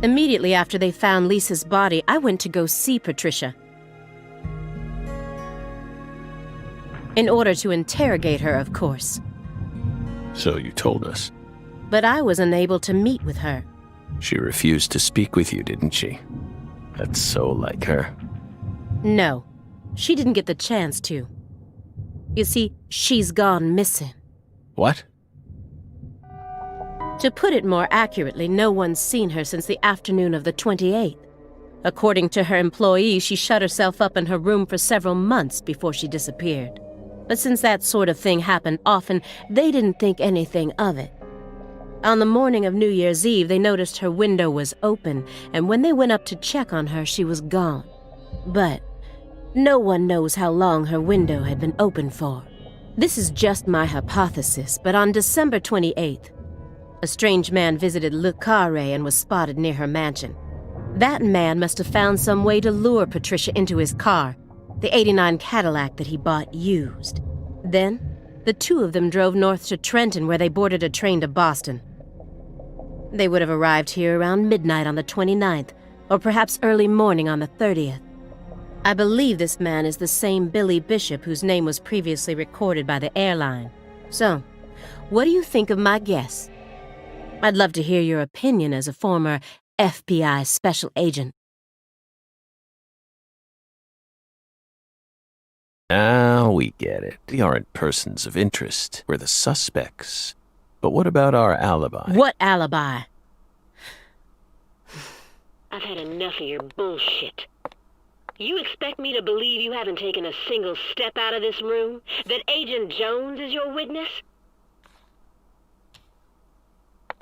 Immediately after they found Lisa's body, I went to go see Patricia. In order to interrogate her, of course. So you told us. But I was unable to meet with her. She refused to speak with you, didn't she? That's so like her. No, she didn't get the chance to. You see, she's gone missing. What? To put it more accurately, no one's seen her since the afternoon of the 28th. According to her employees, she shut herself up in her room for several months before she disappeared. But since that sort of thing happened often, they didn't think anything of it. On the morning of New Year's Eve, they noticed her window was open, and when they went up to check on her, she was gone. But No one knows how long her window had been open for. This is just my hypothesis, but on December 28th, a strange man visited Le Carré and was spotted near her mansion. That man must have found some way to lure Patricia into his car, the '89 Cadillac that he bought used. Then, the two of them drove north to Trenton, where they boarded a train to Boston. They would have arrived here around midnight on the 29th, or perhaps early morning on the 30th. I believe this man is the same Billy Bishop whose name was previously recorded by the airline. So, what do you think of my guess? I'd love to hear your opinion as a former FBI special agent. Now we get it. We aren't persons of interest. We're the suspects. But what about our alibi? What alibi? I've had enough of your bullshit. You expect me to believe you haven't taken a single step out of this room? That Agent Jones is your witness?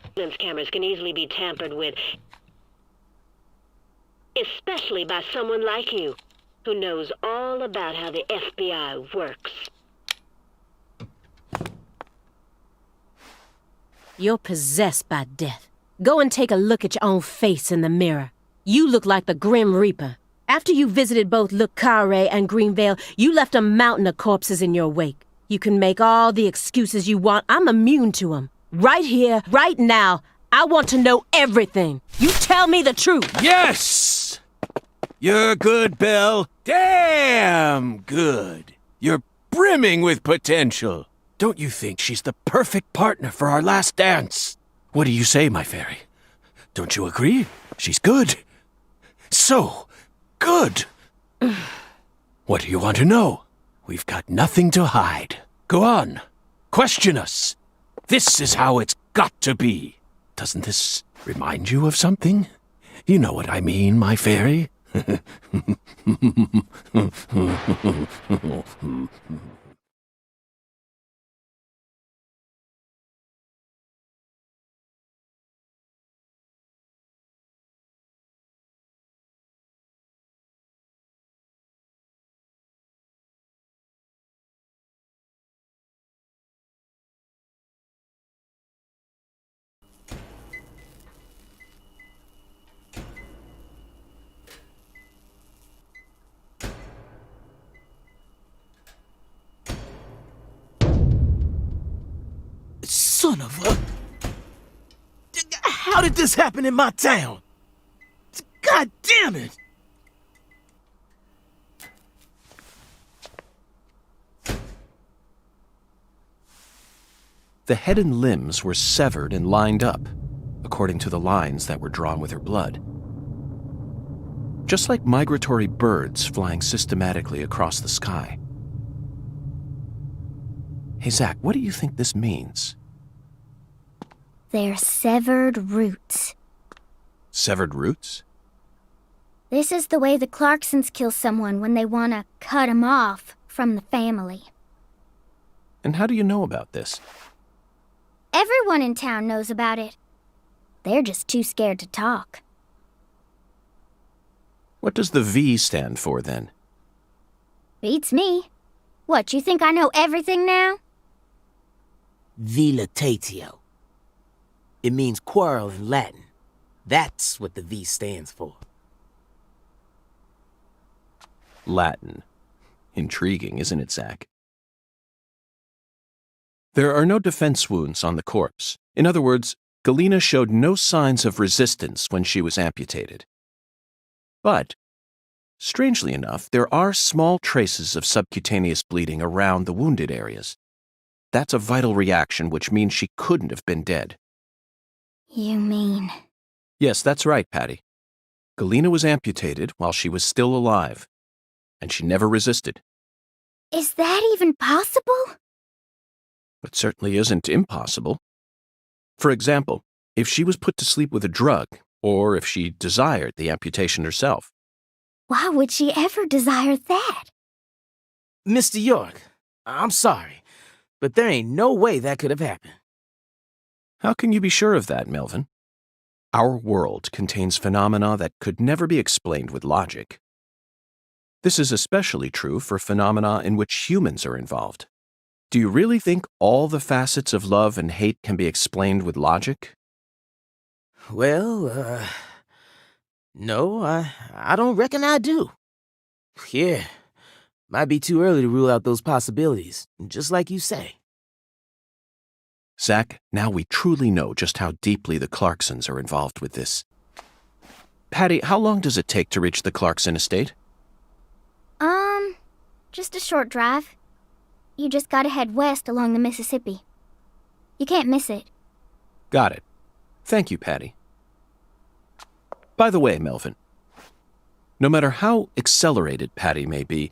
Surveillance cameras can easily be tampered with, especially by someone like you, who knows all about how the FBI works. You're possessed by death. Go and take a look at your own face in the mirror. You look like the Grim Reaper. After you visited both Le Carré and Greenvale, you left a mountain of corpses in your wake. You can make all the excuses you want. I'm immune to them. Right here, right now, I want to know everything. You tell me the truth. Yes! You're good, Belle. Damn good. You're brimming with potential. Don't you think she's the perfect partner for our last dance? What do you say, my fairy? Don't you agree? She's good. So good. What do you want to know? We've got nothing to hide. Go on. Question us. This is how it's got to be. Doesn't this remind you of something? You know what I mean, my fairy. Son of a... How did this happen in my town? God damn it! The head and limbs were severed and lined up, according to the lines that were drawn with her blood. Just like migratory birds flying systematically across the sky. Hey, Zach, what do you think this means? They're severed roots. Severed roots? This is the way the Clarksons kill someone when they want to cut 'em off from the family. And how do you know about this? Everyone in town knows about it. They're just too scared to talk. What does the V stand for, then? Beats me. What, you think I know everything now? Vilitatio. It means quarrel in Latin. That's what the V stands for. Latin. Intriguing, isn't it, Zach? There are no defense wounds on the corpse. In other words, Galena showed no signs of resistance when she was amputated. But, strangely enough, there are small traces of subcutaneous bleeding around the wounded areas. That's a vital reaction, which means she couldn't have been dead. You mean... Yes, that's right, Patty. Galena was amputated while she was still alive, and she never resisted. Is that even possible? It certainly isn't impossible. For example, if she was put to sleep with a drug, or if she desired the amputation herself. Why would she ever desire that? Mr. York, I'm sorry, but there ain't no way that could have happened. How can you be sure of that, Melvin? Our world contains phenomena that could never be explained with logic. This is especially true for phenomena in which humans are involved. Do you really think all the facets of love and hate can be explained with logic? Well, no, I don't reckon I do. Yeah, might be too early to rule out those possibilities, just like you say. Zach, now we truly know just how deeply the Clarksons are involved with this. Patty, how long does it take to reach the Clarkson estate? Just a short drive. You just gotta head west along the Mississippi. You can't miss it. Got it. Thank you, Patty. By the way, Melvin, no matter how accelerated Patty may be,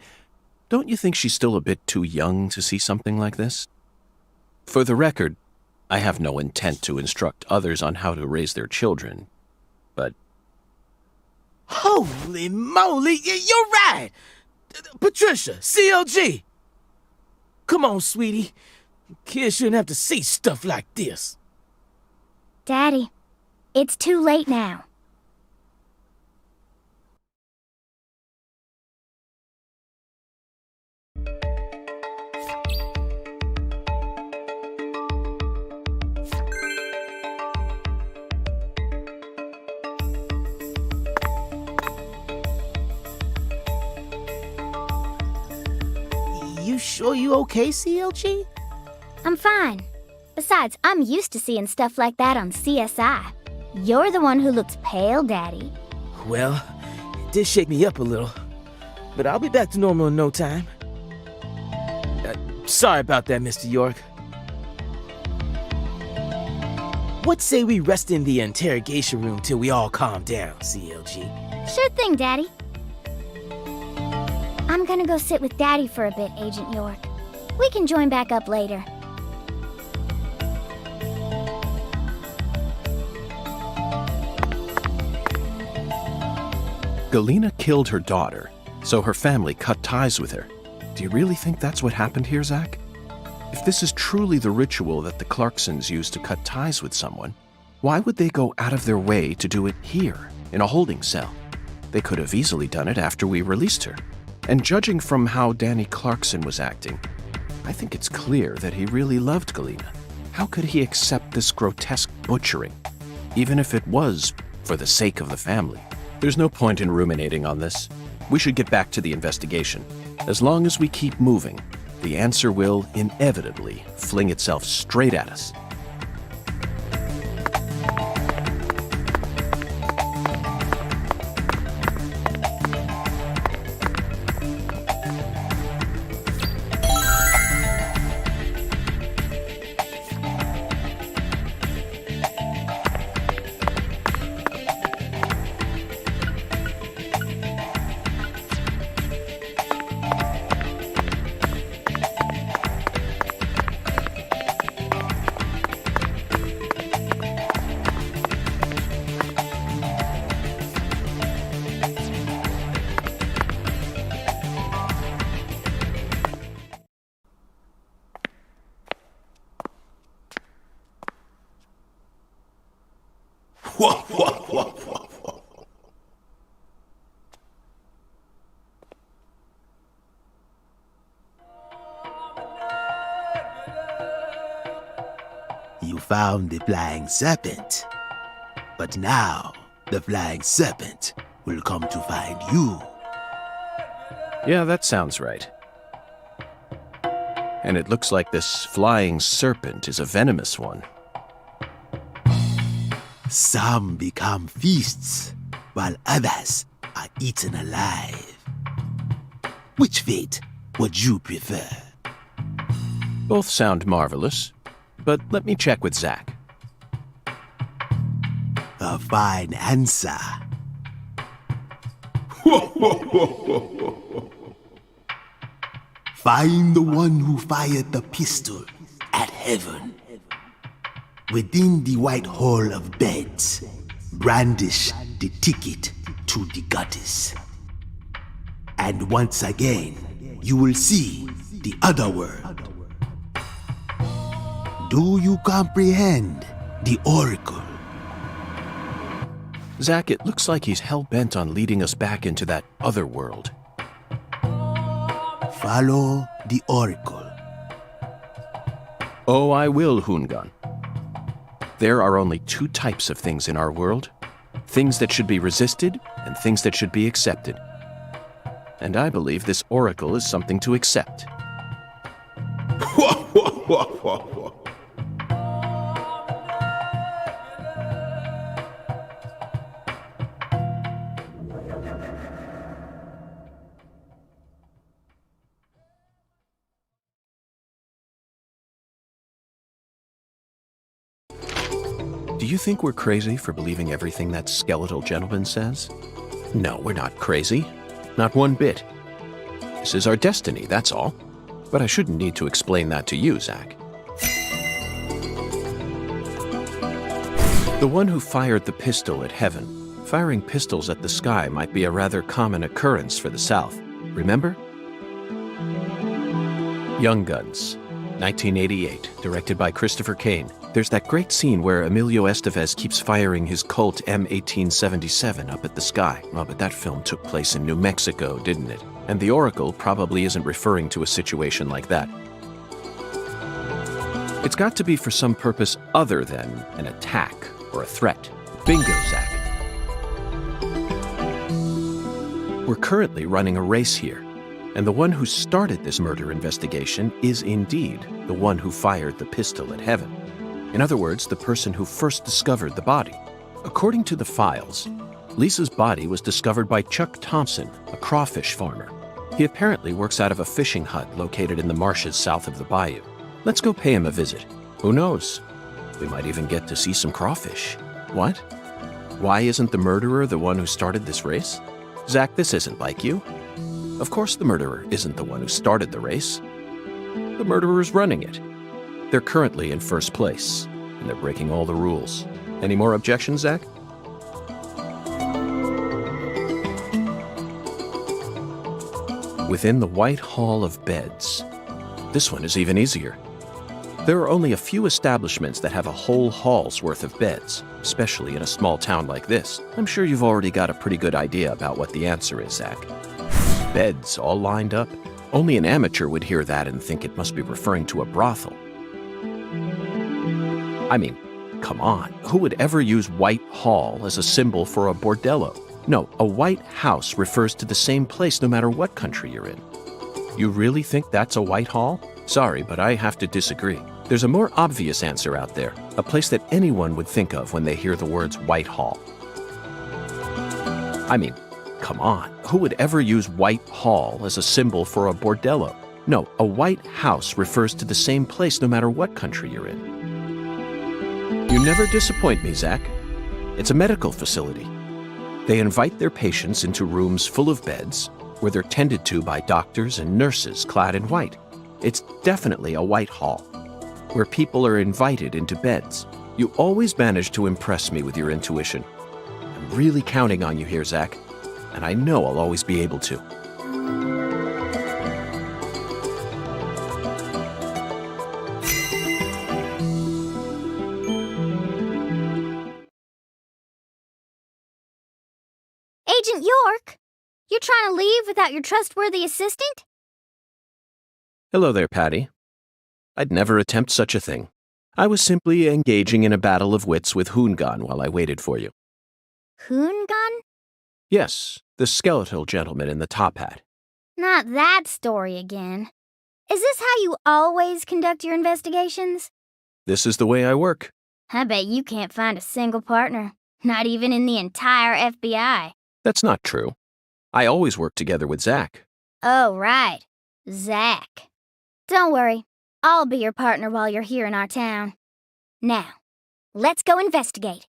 don't you think she's still a bit too young to see something like this? For the record, I have no intent to instruct others on how to raise their children, but... Holy moly, you're right! Patricia, CLG! Come on, sweetie. Kids shouldn't have to see stuff like this. Daddy, it's too late now. You sure you okay, CLG? I'm fine. Besides, I'm used to seeing stuff like that on CSI. You're the one who looks pale, Daddy. Well, it did shake me up a little, but I'll be back to normal in no time. Sorry about that, Mr. York. What say we rest in the interrogation room till we all calm down, CLG? Sure thing, Daddy. I'm gonna go sit with Daddy for a bit, Agent York. We can join back up later. Galena killed her daughter, so her family cut ties with her. Do you really think that's what happened here, Zach? If this is truly the ritual that the Clarksons use to cut ties with someone, why would they go out of their way to do it here, in a holding cell? They could have easily done it after we released her. And judging from how Danny Clarkson was acting, I think it's clear that he really loved Galena. How could he accept this grotesque butchering, even if it was for the sake of the family? There's no point in ruminating on this. We should get back to the investigation. As long as we keep moving, the answer will inevitably fling itself straight at us. You found the flying serpent. But now, the flying serpent will come to find you. Yeah, that sounds right. And it looks like this flying serpent is a venomous one. Some become feasts, while others are eaten alive. Which fate would you prefer? Both sound marvelous, but let me check with Zach. A fine answer. Find the one who fired the pistol at heaven. Within the white hall of beds, brandish the ticket to the goddess. And once again, you will see the other world. Do you comprehend the oracle? Zach, it looks like he's hell-bent on leading us back into that other world. follow the oracle. Oh, I will, Hungan. There are only two types of things in our world. Things that should be resisted and things that should be accepted. And I believe this oracle is something to accept. Do you think we're crazy for believing everything that skeletal gentleman says? No, we're not crazy. Not one bit. This is our destiny, that's all. But I shouldn't need to explain that to you, Zach. The one who fired the pistol at heaven. Firing pistols at the sky might be a rather common occurrence for the South. Remember? Young Guns, 1988, directed by Christopher Kane. There's that great scene where Emilio Estevez keeps firing his Colt M1877 up at the sky. Oh, but that film took place in New Mexico, didn't it? And the Oracle probably isn't referring to a situation like that. It's got to be for some purpose other than an attack or a threat. Bingo, Zach. We're currently running a race here, and the one who started this murder investigation is indeed the one who fired the pistol at heaven. In other words, the person who first discovered the body. According to the files, Lisa's body was discovered by Chuck Thompson, a crawfish farmer. He apparently works out of a fishing hut located in the marshes south of the bayou. Let's go pay him a visit. Who knows? We might even get to see some crawfish. What? Why isn't the murderer the one who started this race? Zach, this isn't like you. Of course the murderer isn't the one who started the race. The murderer's running it. They're currently in first place, and they're breaking all the rules. Any more objections, Zach? Within the White Hall of Beds. This one is even easier. There are only a few establishments that have a whole hall's worth of beds, especially in a small town like this. I'm sure you've already got a pretty good idea about what the answer is, Zach. Beds all lined up. Only an amateur would hear that and think it must be referring to a brothel. I mean, come on, who would ever use White Hall as a symbol for a bordello? No, a White House refers to the same place no matter what country you're in. You really think that's a White Hall? Sorry, but I have to disagree. There's a more obvious answer out there, a place that anyone would think of when they hear the words White Hall. I mean, come on, who would ever use White Hall as a symbol for a bordello? No, a White House refers to the same place no matter what country you're in. You never disappoint me, Zach. It's a medical facility. They invite their patients into rooms full of beds where they're tended to by doctors and nurses clad in white. It's definitely a White Hall, where people are invited into beds. You always manage to impress me with your intuition. I'm really counting on you here, Zach, and I know I'll always be able to. Agent York, you're trying to leave without your trustworthy assistant? Hello there, Patty. I'd never attempt such a thing. I was simply engaging in a battle of wits with Hungan while I waited for you. Hungan? Yes, the skeletal gentleman in the top hat. Not that story again. Is this how you always conduct your investigations? This is the way I work. I bet you can't find a single partner, not even in the entire FBI. That's not true. I always work together with Zach. Oh, right. Zach. Don't worry. I'll be your partner while you're here in our town. Now, let's go investigate.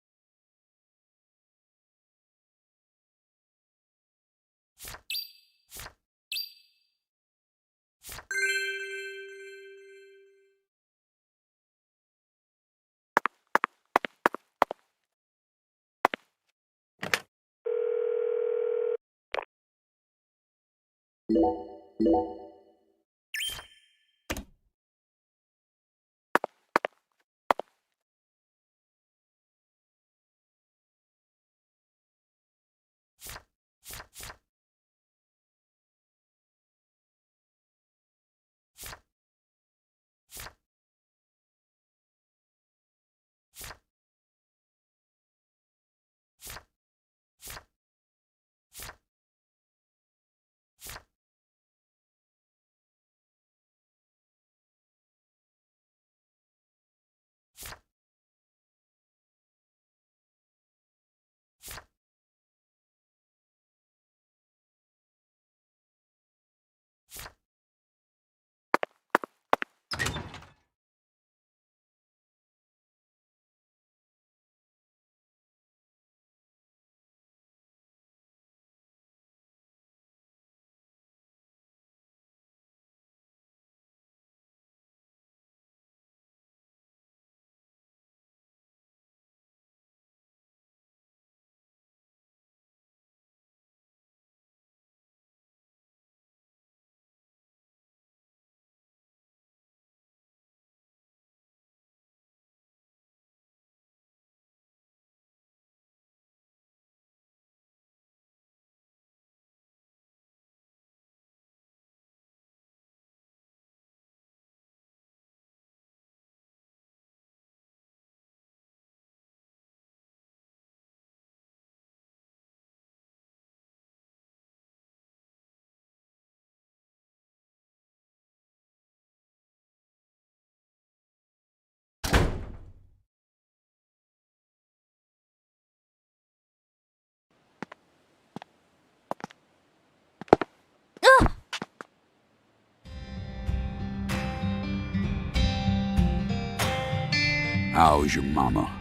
How's your mama?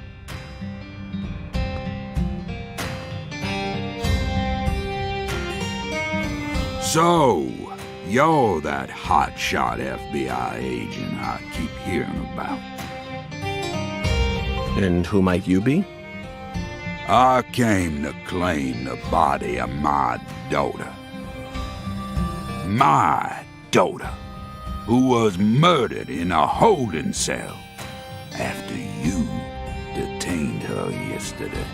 So, you're that hotshot FBI agent I keep hearing about. And who might you be? I came to claim the body of my daughter. My daughter, who was murdered in a holding cell after you detained her yesterday.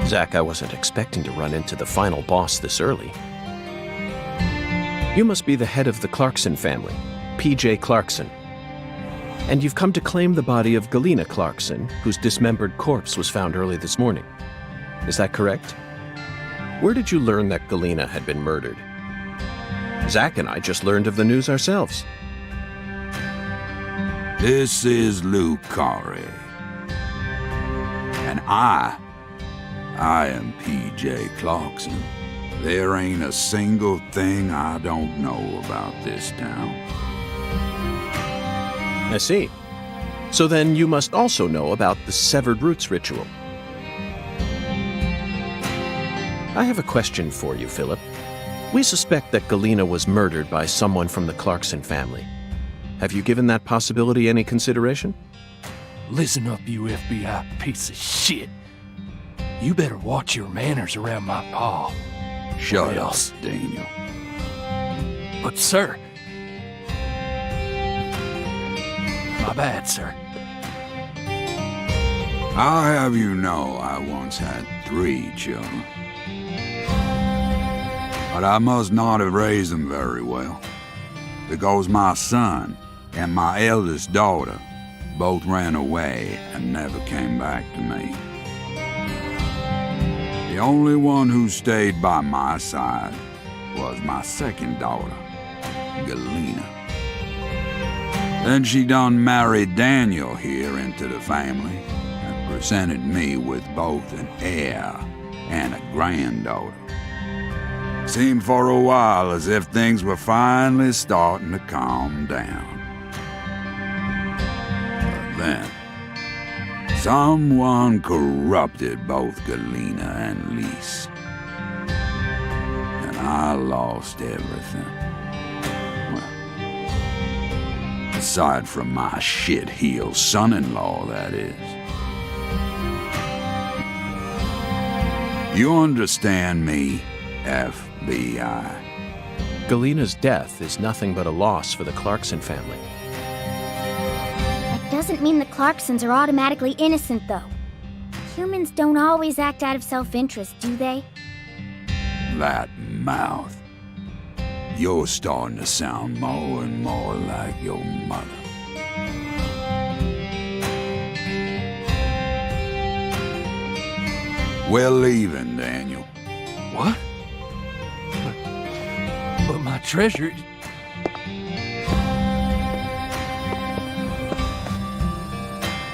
Zach, I wasn't expecting to run into the final boss this early. You must be the head of the Clarkson family, P.J. Clarkson. And you've come to claim the body of Galena Clarkson, whose dismembered corpse was found early this morning. Is that correct? Where did you learn that Galena had been murdered? Zach and I just learned of the news ourselves. This is Lucare. And I am P.J. Clarkson. There ain't a single thing I don't know about this town. I see. So then you must also know about the Severed Roots ritual. I have a question for you, Philip. We suspect that Galena was murdered by someone from the Clarkson family. Have you given that possibility any consideration? Listen up, you FBI piece of shit. You better watch your manners around my pa. Shut Or up, else. Daniel. But, sir. My bad, sir. I'll have you know I once had 3 children. But I must not have raised them very well, because my son and my eldest daughter both ran away and never came back to me. The only one who stayed by my side was my second daughter, Galena. Then she done married Daniel here into the family and presented me with both an heir and a granddaughter. Seemed for a while as if things were finally starting to calm down. But then, someone corrupted both Galena and Lise. And I lost everything. Well, aside from my shit-heel son-in-law, that is. You understand me, FBI? Galena's death is nothing but a loss for the Clarkson family. That doesn't mean the Clarksons are automatically innocent, though. Humans don't always act out of self-interest, do they? That mouth. You're starting to sound more and more like your mother. We're leaving, Daniel. What? But my treasure...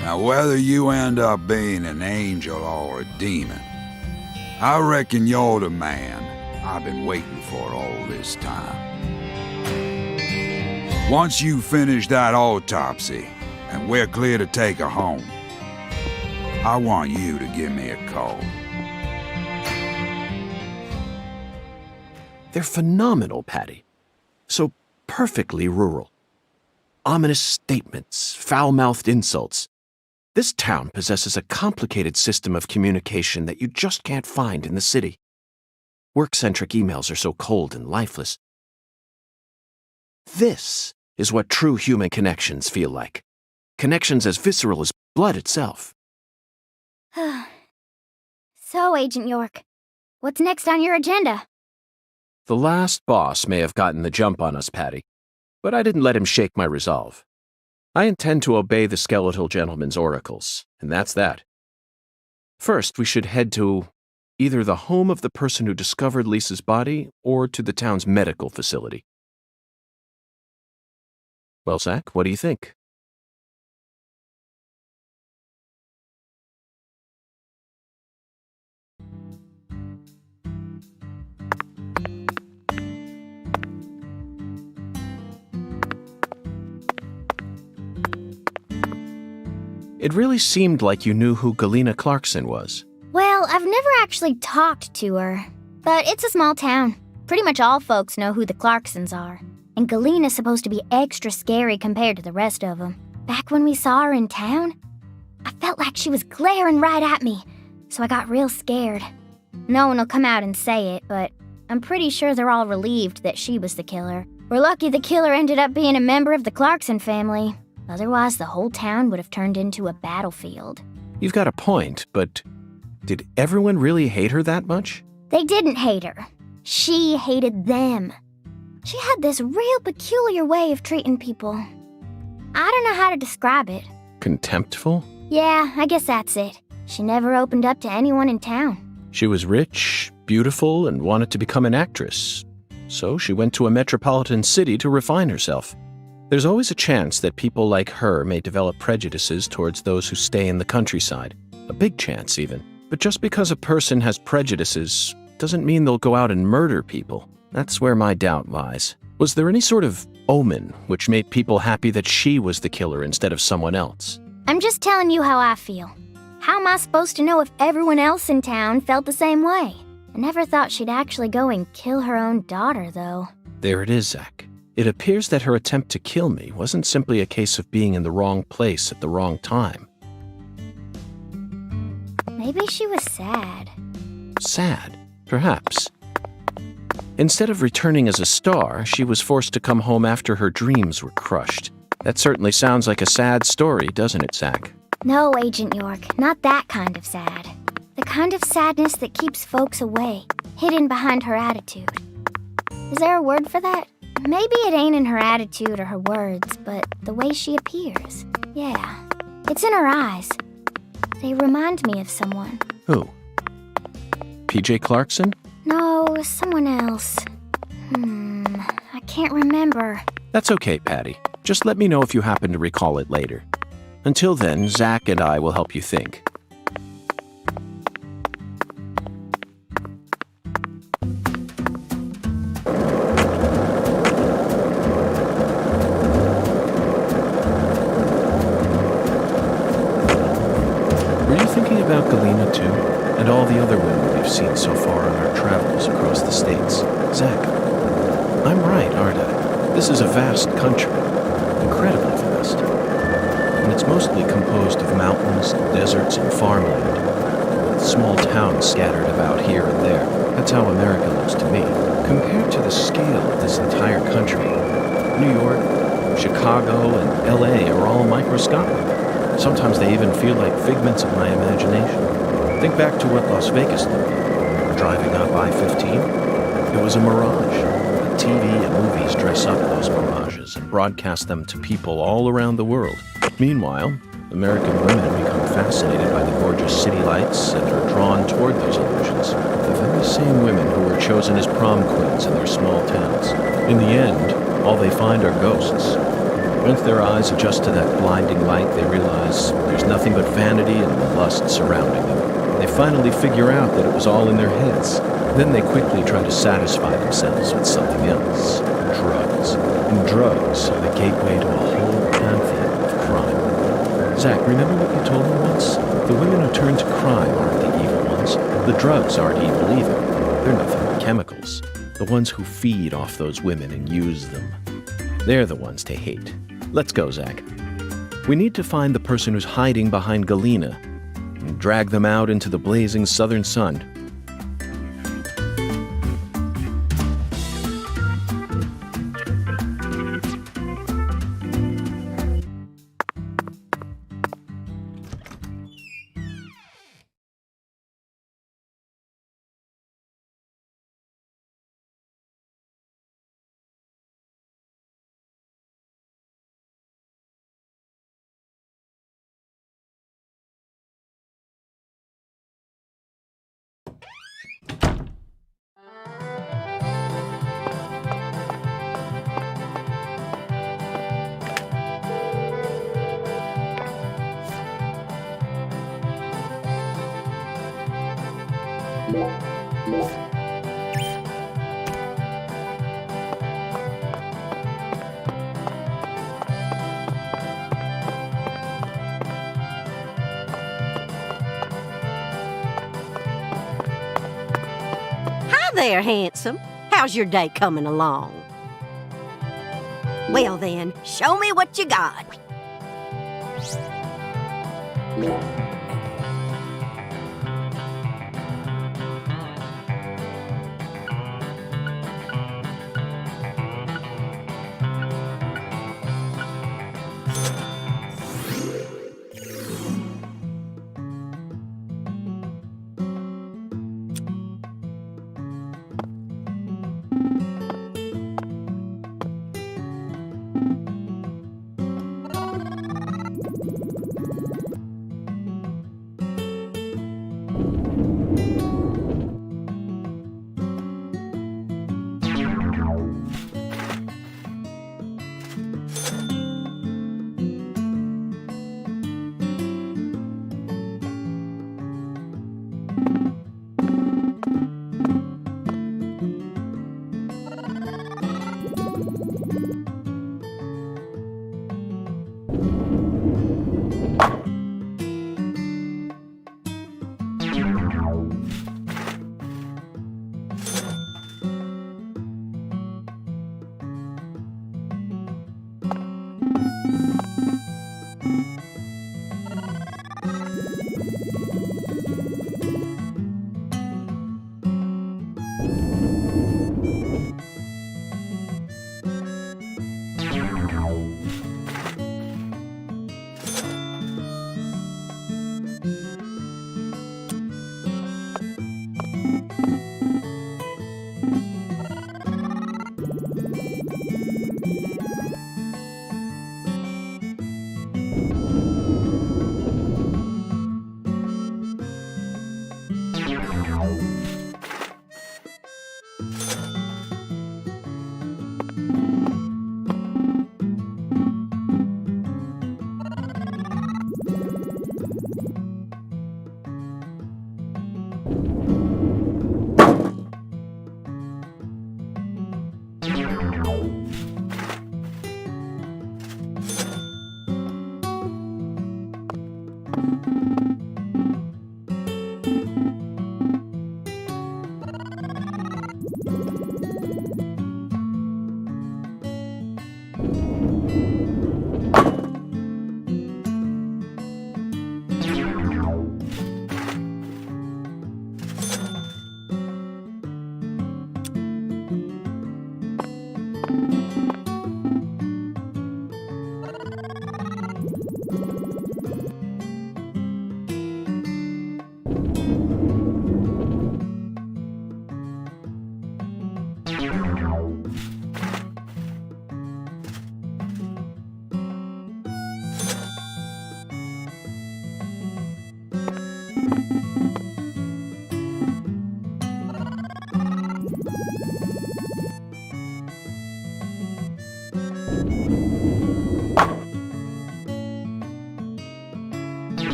Now, whether you end up being an angel or a demon, I reckon you're the man I've been waiting for all this time. Once you finish that autopsy and we're clear to take her home, I want you to give me a call. They're phenomenal, Patty. So perfectly rural. Ominous statements, foul-mouthed insults. This town possesses a complicated system of communication that you just can't find in the city. Work-centric emails are so cold and lifeless. This is what true human connections feel like. Connections as visceral as blood itself. So, Agent York, what's next on your agenda? The last boss may have gotten the jump on us, Patty, but I didn't let him shake my resolve. I intend to obey the skeletal gentleman's oracles, and that's that. First, we should head to either the home of the person who discovered Lisa's body or to the town's medical facility. Well, Zach, what do you think? It really seemed like you knew who Galena Clarkson was. Well, I've never actually talked to her, but it's a small town. Pretty much all folks know who the Clarksons are. And Galena's supposed to be extra scary compared to the rest of them. Back when we saw her in town, I felt like she was glaring right at me, so I got real scared. No one will come out and say it, but I'm pretty sure they're all relieved that she was the killer. We're lucky the killer ended up being a member of the Clarkson family. Otherwise, the whole town would have turned into a battlefield. You've got a point, but did everyone really hate her that much? They didn't hate her. She hated them. She had this real peculiar way of treating people. I don't know how to describe it. Contemptful? Yeah, I guess that's it. She never opened up to anyone in town. She was rich, beautiful, and wanted to become an actress. So she went to a metropolitan city to refine herself. There's always a chance that people like her may develop prejudices towards those who stay in the countryside. A big chance, even. But just because a person has prejudices doesn't mean they'll go out and murder people. That's where my doubt lies. Was there any sort of omen which made people happy that she was the killer instead of someone else? I'm just telling you how I feel. How am I supposed to know if everyone else in town felt the same way? I never thought she'd actually go and kill her own daughter, though. There it is, Zach. It appears that her attempt to kill me wasn't simply a case of being in the wrong place at the wrong time. Maybe she was sad. Sad, perhaps. Instead of returning as a star, she was forced to come home after her dreams were crushed. That certainly sounds like a sad story, doesn't it, Zach? No, Agent York, not that kind of sad. The kind of sadness that keeps folks away, hidden behind her attitude. Is there a word for that? Maybe it ain't in her attitude or her words, but the way she appears. Yeah, it's in her eyes. They remind me of someone. Who? PJ Clarkson? No, someone else. I can't remember. That's okay, Patty. Just let me know if you happen to recall it later. Until then, Zach and I will help you think. Were you thinking about Galena too? And all the other women we've seen so far on our travels across the states? Zach, I'm right, aren't I? This is a vast country. Incredibly vast. And it's mostly composed of mountains, deserts, and farmland, with small towns scattered about here and there. That's how America looks to me. Compared to the scale of this entire country, New York, Chicago, and LA are all microscopic. Sometimes they even feel like figments of my imagination. Think back to what Las Vegas looked like. Driving up I-15, it was a mirage. But TV and movies dress up those mirages and broadcast them to people all around the world. Meanwhile, American women become fascinated by the gorgeous city lights and are drawn toward those illusions. The very same women who were chosen as prom queens in their small towns. In the end, all they find are ghosts. Once their eyes adjust to that blinding light, they realize there's nothing but vanity and lust surrounding them. They finally figure out that it was all in their heads. Then they quickly try to satisfy themselves with something else. Drugs. And drugs are the gateway to a whole pantheon of crime. Zach, remember what you told me once? The women who turn to crime aren't the evil ones. The drugs aren't evil either. They're nothing but chemicals. The ones who feed off those women and use them. They're the ones to hate. Let's go, Zach. We need to find the person who's hiding behind Galena and drag them out into the blazing southern sun. there, handsome. How's your day coming along? Well then, show me what you got.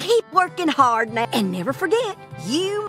Keep working hard now, and never forget, you